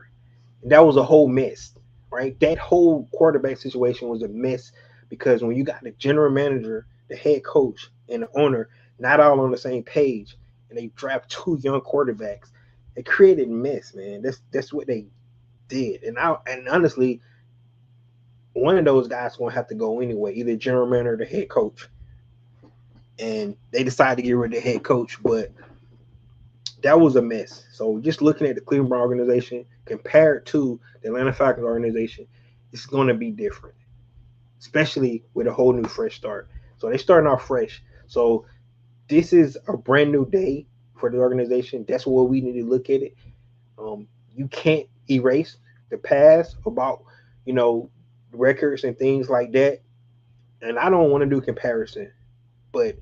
And that was a whole mess, right? That whole quarterback situation was a mess because when you got the general manager, the head coach, and the owner not all on the same page, and they draft 2 young quarterbacks, it created a mess, man. That's what they did. And honestly, one of those guys gonna have to go anyway, either general manager or the head coach. And they decided to get rid of the head coach, but that was a mess. So just looking at the Cleveland Brown organization, compared to the Atlanta Falcons organization, it's going to be different, especially with a whole new fresh start. So they starting off fresh. So this is a brand new day for the organization. That's what we need to look at it. You can't erase the past about, you know, records and things like that. And I don't want to do comparison, but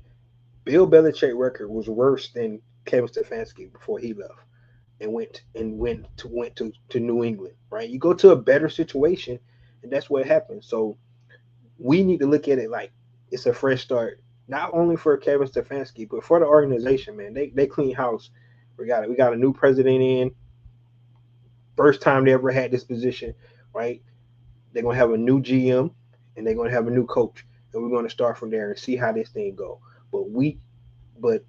Bill Belichick record was worse than Kevin Stefanski before he left and went to New England. Right, you go to a better situation, and that's what happened. So we need to look at it like it's a fresh start, not only for Kevin Stefanski but for the organization. Man, they clean house. We got a new president in. First time they ever had this position, right? They're gonna have a new GM and they're gonna have a new coach, and we're gonna start from there and see how this thing go. But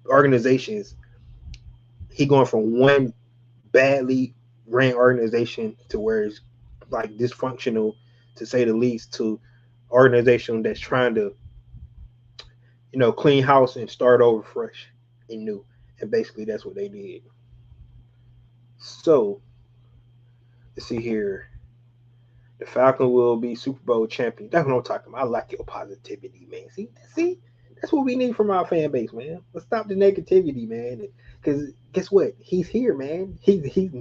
organizations, he going from one badly ran organization to where it's like dysfunctional, to say the least, to organization that's trying to, clean house and start over fresh and new. And basically that's what they did. So let's see here. The Falcon will be Super Bowl champion. That's what I'm talking about. I like your positivity, man. See, that's what we need from our fan base, man. Let's stop the negativity, man. Because guess what? He's here, man. He's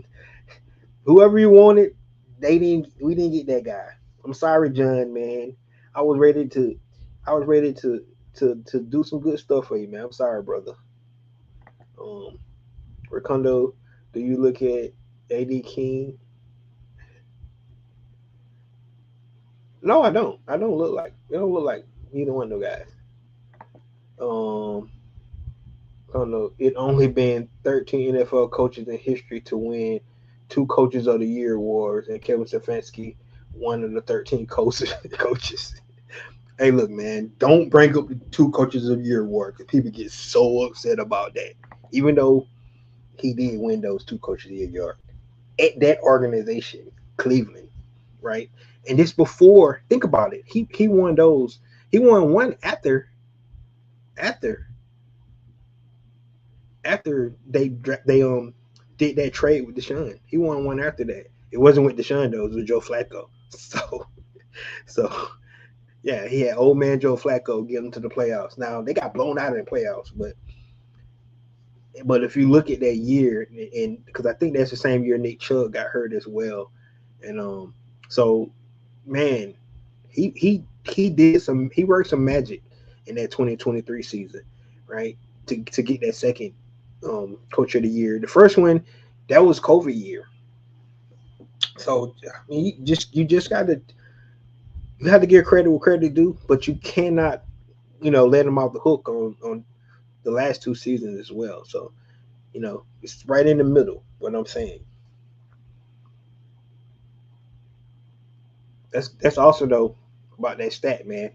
whoever you wanted. We didn't get that guy. I'm sorry, John, man. I was ready to, I was ready to do some good stuff for you, man. I'm sorry, brother. Um, Rakundo, do you look at AD King? No, I don't. I don't look like. It don't look like either one of those guys. Um, I don't know. It only been 13 NFL coaches in history to win two Coaches of the Year awards, and Kevin Stefanski, one of the 13 coaches. coaches. Hey, look, man, don't bring up the two Coaches of the Year award because people get so upset about that. Even though he did win those two Coaches of the Year at that organization, Cleveland, right? And this before, think about it. He won those. He won one after they did that trade with Deshaun. He won one after that. It wasn't with Deshaun though. It was with Joe Flacco. So yeah, he had old man Joe Flacco get them to the playoffs. Now they got blown out in the playoffs, but if you look at that year, and because I think that's the same year Nick Chubb got hurt as well, and so man, he worked some magic in that 2023 season, right? To get that second Coach of the Year. The first one, that was COVID year. So I mean, you just got to you have to give credit where credit due, but you cannot let him off the hook on the last two seasons as well. So it's right in the middle. What I'm saying. That's also though about that stat, man.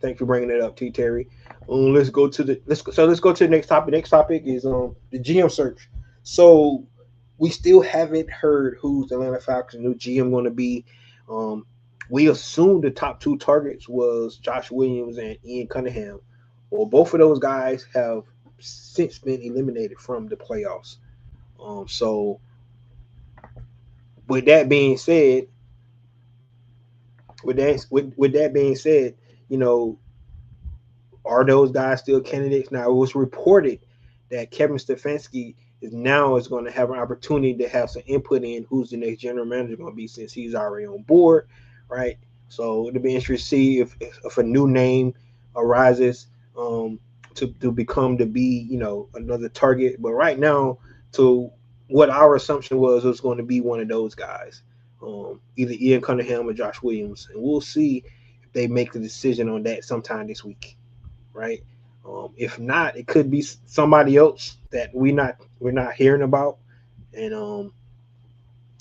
Thanks for bringing it up, T. Terry. Let's go to the next topic. Next topic is the GM search. So we still haven't heard who's the Atlanta Falcons' new GM going to be. We assumed the top two targets was Josh Williams and Ian Cunningham. Well, both of those guys have since been eliminated from the playoffs. So with that being said, you know, are those guys still candidates? Now, it was reported that Kevin Stefanski is going to have an opportunity to have some input in who's the next general manager going to be, since he's already on board, right? So it'll be interesting to see if a new name arises to become to be another target. But right now, to what our assumption was going to be one of those guys, either Ian Cunningham or Josh Williams, and we'll see if they make the decision on that sometime this week, right? If not, it could be somebody else that we're not hearing about, and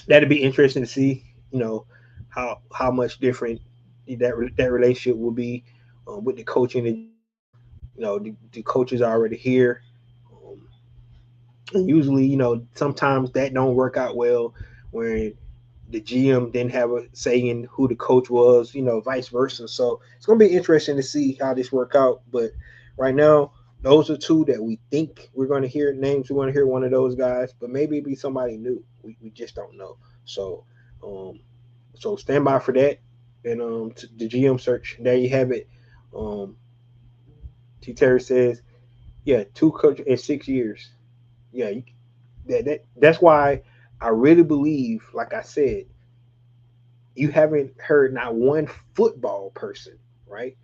that'd be interesting to see. How much different that relationship will be with the coaching. And the coaches are already here, and usually sometimes that don't work out well when the GM didn't have a say in who the coach was, vice versa. So it's gonna be interesting to see how this work out. But right now, Those are two that we think we're going to hear names. We want to hear one of those guys, but maybe it be somebody new. We just don't know. So, um, so stand by for that. And the GM search. There you have it. Um, T. Terry says, yeah, two coaches in 6 years. Yeah, that's why I really believe, like I said, you haven't heard not one football person, right?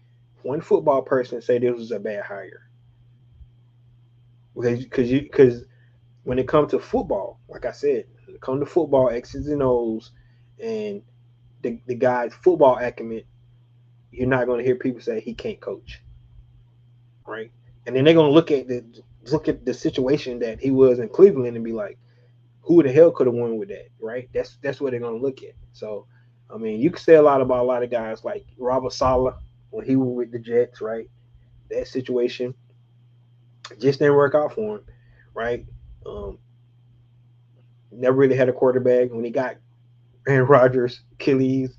One football person say this was a bad hire because when it comes to football, like I said, when it comes to football, X's and O's, and the guy's football acumen, you're not going to hear people say he can't coach, right? And then they're going to look at the situation that he was in Cleveland and be like, who the hell could have won with that, right? That's what they're going to look at. So, I mean, you can say a lot about a lot of guys like Robert Saleh when he was with the Jets, right? That situation just didn't work out for him, right? Um, Never really had a quarterback. When he got Aaron Rodgers, Achilles,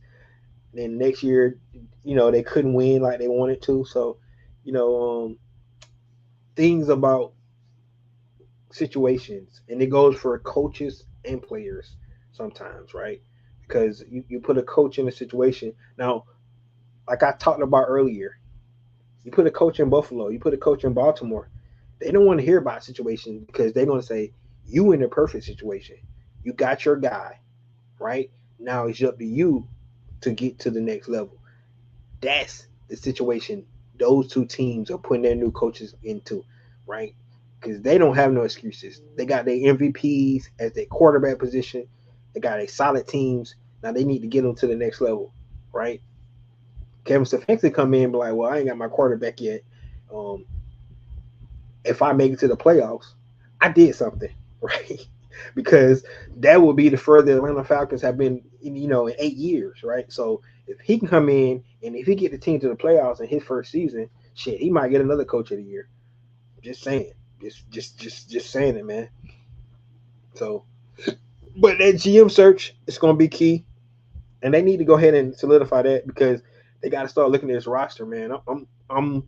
then next year, they couldn't win like they wanted to. So, you know, things about situations, and it goes for coaches and players sometimes, right? Because you put a coach in a situation. Now, like I talked about earlier, you put a coach in Buffalo, you put a coach in Baltimore, they don't want to hear about situations because they're going to say, you in a perfect situation. You got your guy, right? Now it's up to you to get to the next level. That's the situation those two teams are putting their new coaches into, right? Because they don't have no excuses. They got their MVPs as their quarterback position. They got a solid teams. Now they need to get them to the next level, right? Kevin Stefanski come in and be like, well, I ain't got my quarterback yet. Um, if I make it to the playoffs, I did something, right? Because that would be the further Atlanta Falcons have been, in 8 years, right? So if he can come in and if he get the team to the playoffs in his first season, shit, he might get another coach of the year. Just saying, just saying it, man. So, but that GM search is going to be key, and they need to go ahead and solidify that because they got to start looking at this roster, man. I'm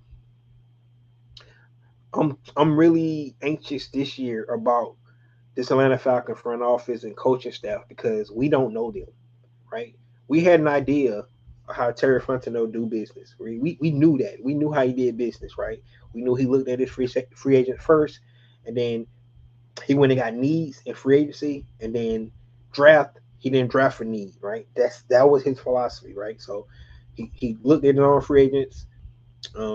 really anxious this year about this Atlanta Falcon front office and coaching staff because we don't know them, right? We had an idea of how Terry Fontenot do business. We knew that. We knew how he did business, right? We knew he looked at his free agent first, and then he went and got needs in free agency, and then draft. He didn't draft for need, right? That was his philosophy, right? So he looked at it on free agents.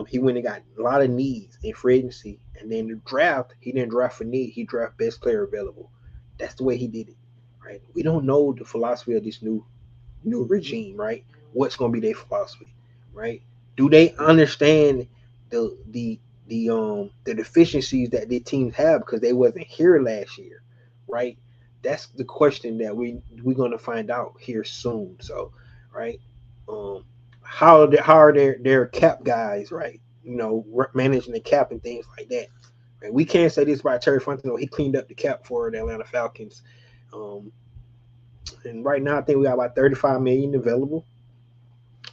He went and got a lot of needs in free agency, and then the draft, he didn't draft for need. He draft best player available. That's the way he did it, right? We don't know the philosophy of this new regime, right? What's going to be their philosophy, right? Do they understand the deficiencies that their teams have because they wasn't here last year, right? That's the question that we're going to find out here soon. So, right, um, how are their cap guys, right? Managing the cap and things like that. And we can't say this about Terry Fontenot. He cleaned up the cap for the Atlanta Falcons. Um, and right now, I think we got about 35 million available.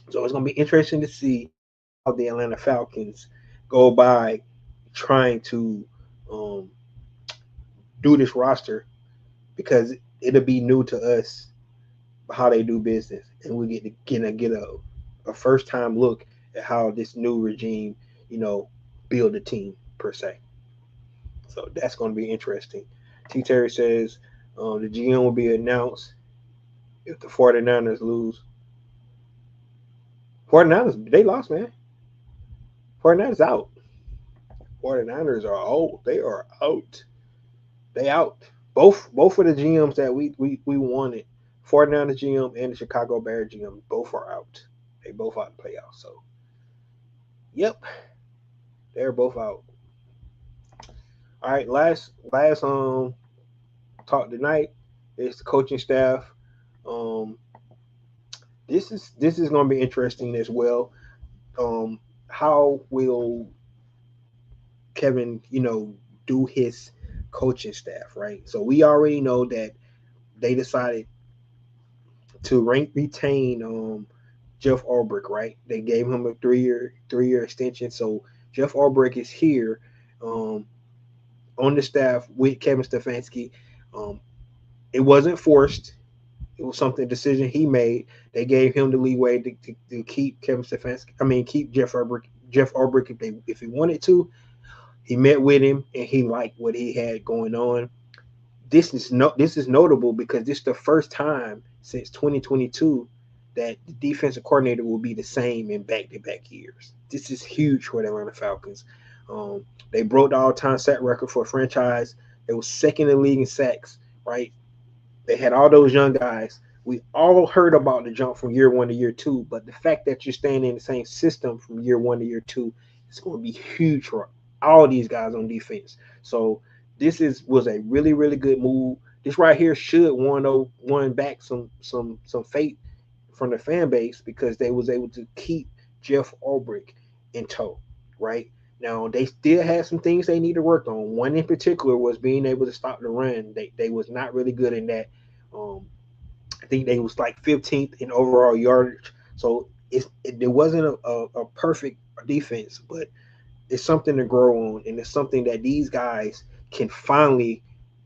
So it's going to be interesting to see how the Atlanta Falcons go by trying to um, do this roster because it'll be new to us how they do business, and we get a first time look at how this new regime, build a team per se. So that's going to be interesting. T. Terry says the GM will be announced if the 49ers lose. 49ers, they lost, man. 49ers out. 49ers are out. They are out. They out. Both of the GMs that we wanted, 49ers GM and the Chicago Bears GM, both are out. They both out in the playoffs. So, yep, they're both out. All right, last talk tonight is the coaching staff. Um, this is going to be interesting as well. How will Kevin, do his coaching staff, right? So we already know that they decided to retain Jeff Ulbrich, right? They gave him a three year extension. So Jeff Ulbrich is here. um, on the staff with Kevin Stefanski. Um, it wasn't forced. It was something decision he made. They gave him the leeway to keep Kevin Stefanski. I mean, keep Jeff Ulbrich. Jeff Ulbrich, if he wanted to, he met with him and he liked what he had going on. This is notable because this is the first time since 2022 that the defensive coordinator will be the same in back-to-back years. This is huge for the Atlanta Falcons. They broke the all-time sack record for a franchise. They were second in the league in sacks, right? They had all those young guys. We all heard about the jump from year one to year two, but the fact that you're staying in the same system from year one to year two is going to be huge for all these guys on defense. So was a really really good move. This right here should won back some faith from the fan base because they was able to keep Jeff Ulbrich in tow, right? Now they still had some things they need to work on. One in particular was being able to stop the run. They was not really good in that. Um, I think they was like 15th in overall yardage. So it wasn't a perfect defense, but it's something to grow on, and it's something that these guys can finally,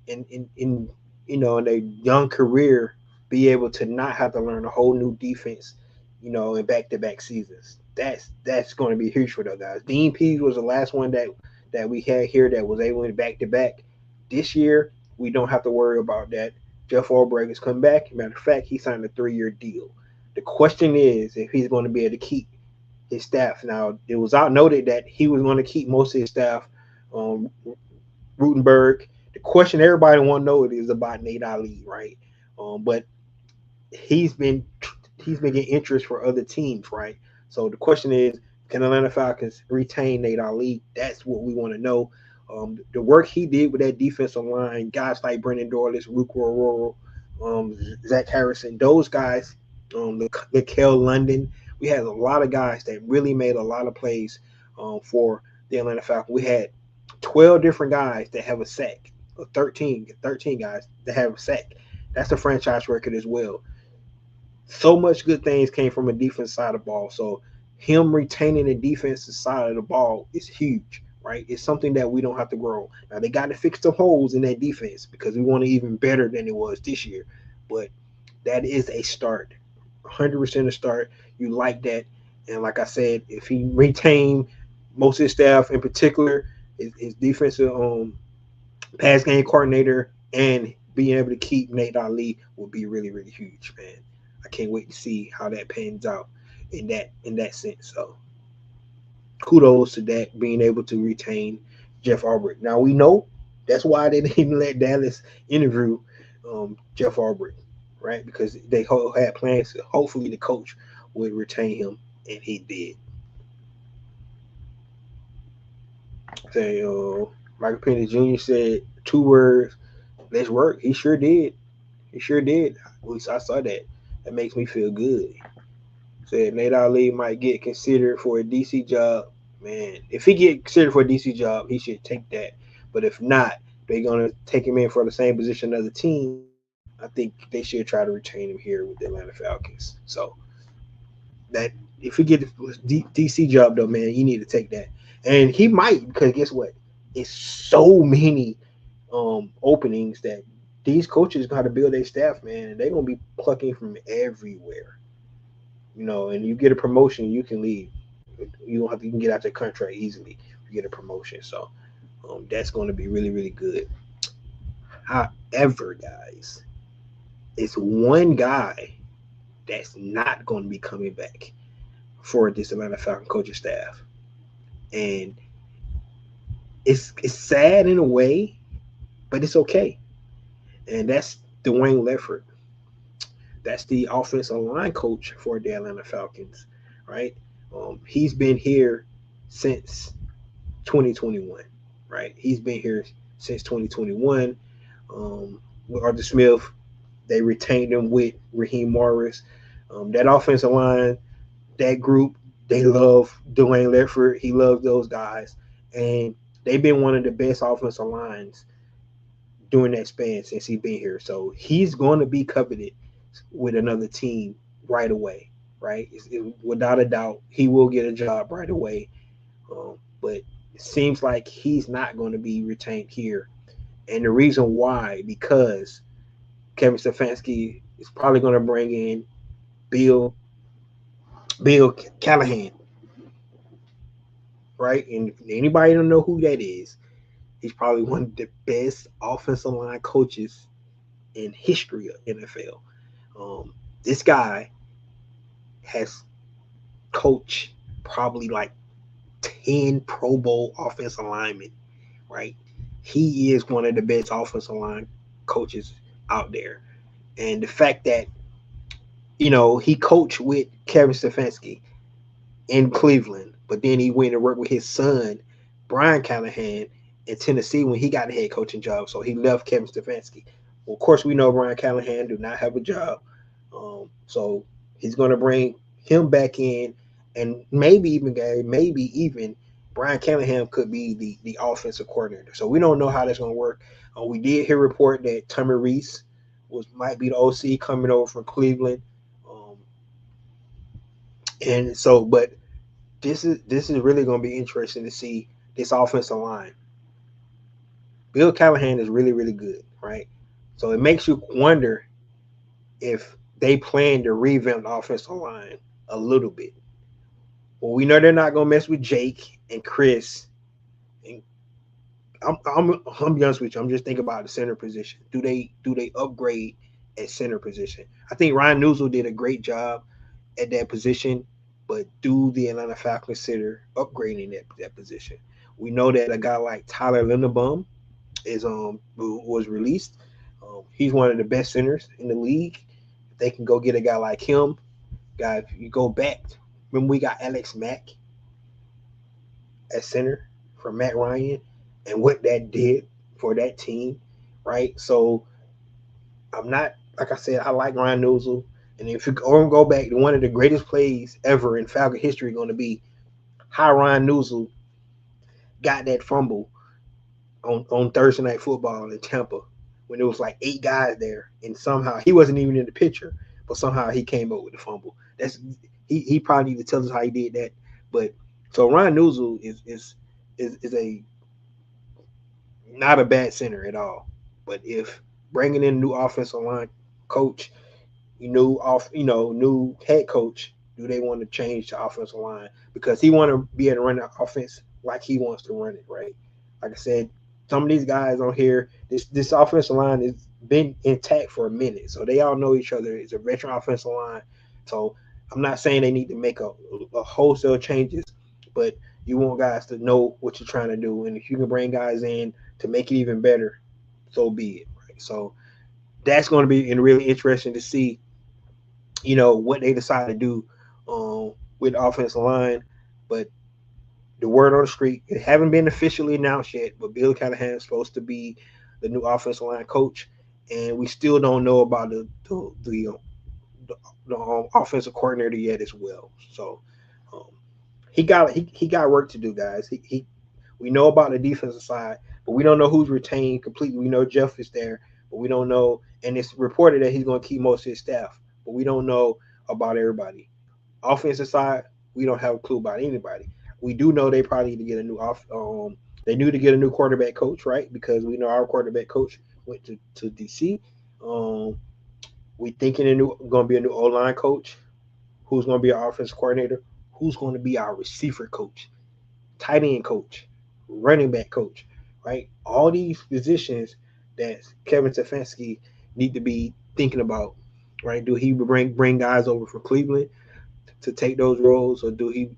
in in their young career, be able to not have to learn a whole new defense, in back-to-back seasons. That's going to be huge for those guys. Dean Pease was the last one that we had here that was able to back-to-back. This year, we don't have to worry about that. Jeff Ulbrich is coming back. Matter of fact, he signed a 3-year deal. The question is if he's going to be able to keep his staff. Now, it was out noted that he was going to keep most of his staff. Um, Rutenberg. The question everybody want to know is about Nate Ali, right? But he's been getting interest for other teams, right? So the question is, can Atlanta Falcons retain Nate Ali? That's what we want to know. The work he did with that defensive line, guys like Brendan Dorless, Luke Aurora, Zach Harrison, those guys, Kel London. We had a lot of guys that really made a lot of plays for the Atlanta Falcons. We had 12 different guys that have a sack, or 13 guys that have a sack. That's a franchise record as well. So much good things came from a defense side of the ball. So him retaining the defensive side of the ball is huge, right? It's something that we don't have to grow. Now they got to fix the holes in that defense because we want it even better than it was this year. But that is a start, 100% a start. You like that, and like I said, if he retained most of his staff, in particular his defensive pass game coordinator, and being able to keep Nate Ali would be really really huge, man. I can't wait to see how that pans out in that sense. So kudos to that, being able to retain Jeff Ulbrich. Now we know that's why they didn't let Dallas interview Jeff Ulbrich, right? Because they had plans to hopefully the coach would retain him, and he did. Say, Michael Penny Jr. said 2 words, let's work. He sure did. He sure did. At least I saw that. That makes me feel good. Said Nate Ali might get considered for a DC job. Man, if he get considered for a DC job, he should take that. But if not, they're gonna take him in for the same position as the team. I think they should try to retain him here with the Atlanta Falcons. So that if he get the DC job though, man, you need to take that. And he might, because guess what? It's so many openings that these coaches got to build their staff, man. They're gonna be plucking from everywhere. And you get a promotion, you can leave. You can get out the contract easily. You get a promotion, so that's going to be really, really good. However, guys, it's one guy that's not going to be coming back for this Atlanta Falcon coaching staff, and it's sad in a way, but it's okay. And that's Dwayne Leffert. That's the offensive line coach for the Atlanta Falcons, right? He's been here since 2021, right? He's been here since 2021. With Arthur Smith, they retained him with Raheem Morris. That offensive line, that group, they love Dwayne Leffert. He loves those guys. And they've been one of the best offensive lines during that span since he's been here. So he's going to be coveted with another team right away, right? Without a doubt, he will get a job right away. But it seems like he's not going to be retained here. And the reason why, because Kevin Stefanski is probably going to bring in Bill Bill Callahan, right? And if anybody don't know who that is, he's probably one of the best offensive line coaches in history of NFL. This guy has coached probably like 10 Pro Bowl offensive linemen, right? He is one of the best offensive line coaches out there. And the fact that, he coached with Kevin Stefanski in Cleveland, but then he went and worked with his son, Brian Callahan, in Tennessee when he got the head coaching job. So he left Kevin Stefanski. Well, of course, we know Brian Callahan do not have a job. So he's going to bring him back in, and maybe even Brian Callahan could be the offensive coordinator. So we don't know how that's going to work. We did hear a report that Tommy Reese might be the OC coming over from Cleveland. And so, but this is really going to be interesting to see this offensive line. Bill Callahan is really, really good, right? So it makes you wonder if they plan to revamp the offensive line a little bit. Well, we know they're not going to mess with Jake and Chris. And I'm be honest with you. I'm just thinking about the center position. Do they upgrade at center position? I think Ryan Newsel did a great job at that position, but do the Atlanta Falcons consider upgrading that position? We know that a guy like Tyler Linderbaum was released. He's one of the best centers in the league. If they can go get a guy like him, if you go back, when we got Alex Mack at center for Matt Ryan, and what that did for that team, right? So I'm not, like I said, I like Ryan Newsel. And if you go back, one of the greatest plays ever in Falcon history going to be how Ryan Newsel got that fumble on Thursday Night Football in Tampa when there was like 8 guys there, and somehow he wasn't even in the picture, but somehow he came up with the fumble. He probably need to tell us how he did that. But so Ryan Newsel is a not a bad center at all. But if bringing in a new offensive line coach, new head coach, do they want to change the offensive line because he want to be able to run the offense like he wants to run it, right? Like I said, some of these guys on here, this offensive line has been intact for a minute, so they all know each other. It's a veteran offensive line, so I'm not saying they need to make a wholesale changes, but you want guys to know what you're trying to do, and if you can bring guys in to make it even better, so be it. Right? So that's going to be really interesting to see, what they decide to do with the offensive line. But the word on the street, it haven't been officially announced yet, but Bill Callahan is supposed to be the new offensive line coach, and we still don't know about the offensive coordinator yet as well. So um, he got work to do, guys. We know about the defensive side, but we don't know who's retained completely. We know Jeff is there, but we don't know. And it's reported that he's going to keep most of his staff, but we don't know about everybody. Offensive side, we don't have a clue about anybody. We do know they probably need to get a new they need to get a new quarterback coach, right? Because we know our quarterback coach went to DC. We thinking going to be a new O line coach. Who's going to be our offensive coordinator? Who's going to be our receiver coach, tight end coach, running back coach, right? All these positions that Kevin Stefanski need to be thinking about, right? Do he bring guys over from Cleveland to take those roles, or do he,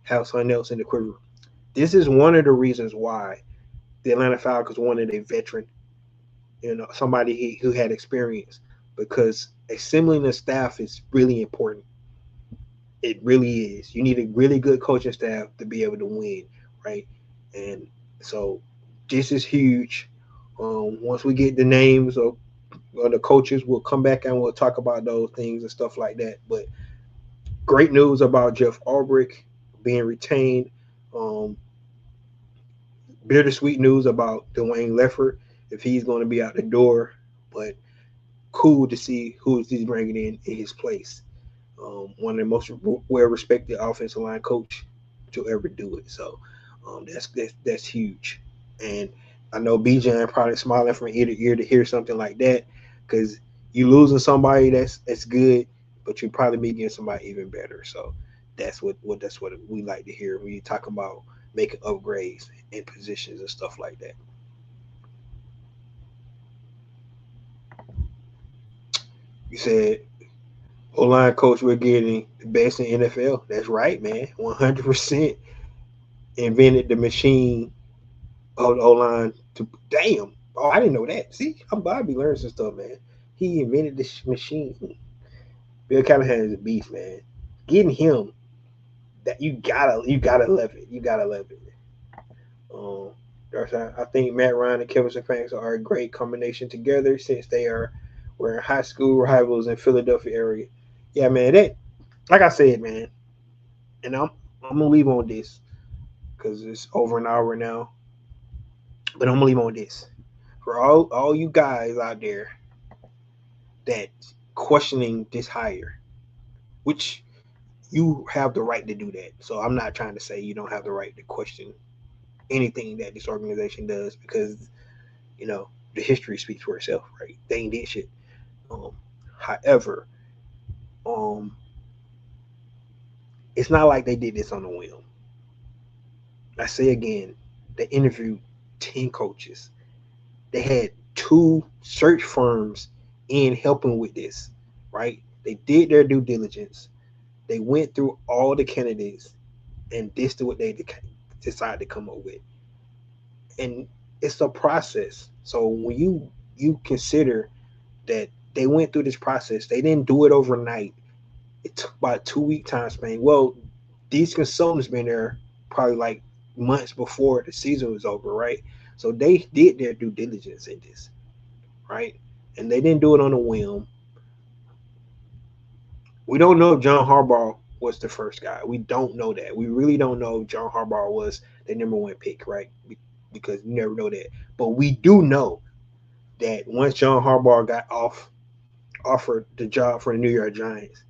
have someone else in the quiver? This is one of the reasons why the Atlanta Falcons wanted a veteran, somebody who had experience, because assembling the staff is really important. It really is. You need a really good coaching staff to be able to win, right? And so this is huge. Once we get the names of the coaches, we'll come back and we'll talk about those things and stuff like that. But great news about Jeff Ulbrich being retained. Um, Bittersweet news about Dwayne Leffert, if he's going to be out the door, but cool to see who he's bringing in his place. One of the most well-respected offensive line coach to ever do it. So That's huge. And I know BJ probably smiling from ear to ear to hear something like that, because you losing somebody that's good, but you probably be getting somebody even better. So that's what we like to hear when you talk about making upgrades in positions and stuff like that. You said O line coach we're getting the best in NFL. That's right, man. 100% invented the machine of the O line to damn. Oh, I didn't know that. See, I'm Bobby learning some stuff, man. He invented this machine. Bill Callahan is a beast, man. Getting him that you gotta love it. You gotta love it. Um, I think Matt Ryan and Kevin Stefanski are a great combination together since they were in high school rivals in Philadelphia area. Yeah, man. That like I said, man, and I'm gonna leave on this because it's over an hour now. But I'm gonna leave on this for all you guys out there that questioning this hire, which you have the right to do that. So I'm not trying to say you don't have the right to question anything that this organization does because you know the history speaks for itself, right? They ain't did shit. Um, however, um, it's not like they did this on a whim. I say again, they interviewed 10 coaches. They had two search firms in helping with this, right? They did their due diligence. They went through all the candidates, and this is what they decided to come up with. And it's a process. So when you consider that they went through this process, they didn't do it overnight. It took about a 2 week time span. Well, these consultants been there probably like months before the season was over, right? So they did their due diligence in this, right? And they didn't do it on a whim. We don't know if John Harbaugh was the first guy. We don't know that. We really don't know if John Harbaugh was the number one pick, right? Because you never know that. But we do know that once John Harbaugh got offered the job for the New York Giants,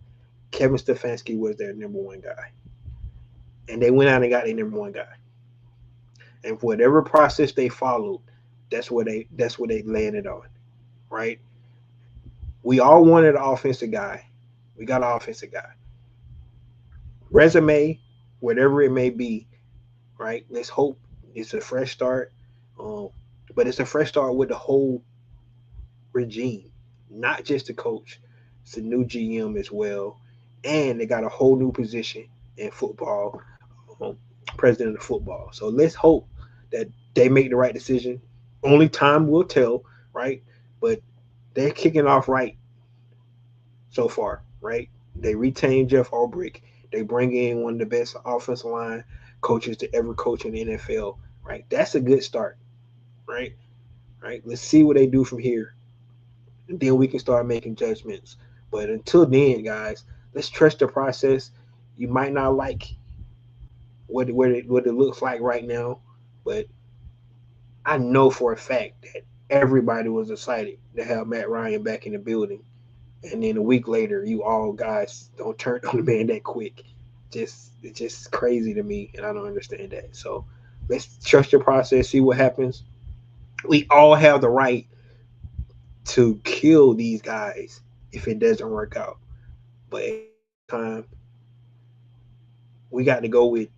Kevin Stefanski was their number one guy, and they went out and got their number one guy. And for whatever process they followed, that's what they landed on, right? We all wanted an offensive guy. We got an offensive guy. Resume, whatever it may be, right? Let's hope it's a fresh start. Um, but it's a fresh start with the whole regime, not just the coach. It's a new GM as well, and they got a whole new position in football, um, president of football. So let's hope that they make the right decision. Only time will tell, right? But they're kicking off right so far, right? They retain Jeff Ulbrich. They bring in one of the best offensive line coaches to ever coach in the NFL, right? That's a good start, right? Right. Let's see what they do from here, and then we can start making judgments. But until then, guys, let's trust the process. You might not like what it looks like right now, but I know for a fact that everybody was excited to have Matt Ryan back in the building. And then a week later, you all guys don't turn on the man that quick. It's just crazy to me, and I don't understand that. So let's trust the process, see what happens. We all have the right to kill these guys if it doesn't work out. But at the same time, we got to go with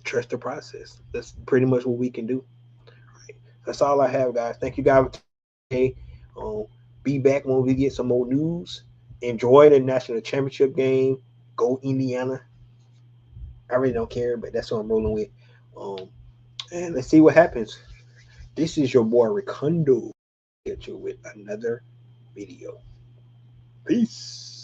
trust the process. That's pretty much what we can do. Right? That's all I have, guys. Thank you guys for today. Um, be back when we get some more news. Enjoy the national championship game. Go Indiana. I really don't care, but that's what I'm rolling with. Um, and let's see what happens. This is your boy Ricondo. Get you with another video. Peace.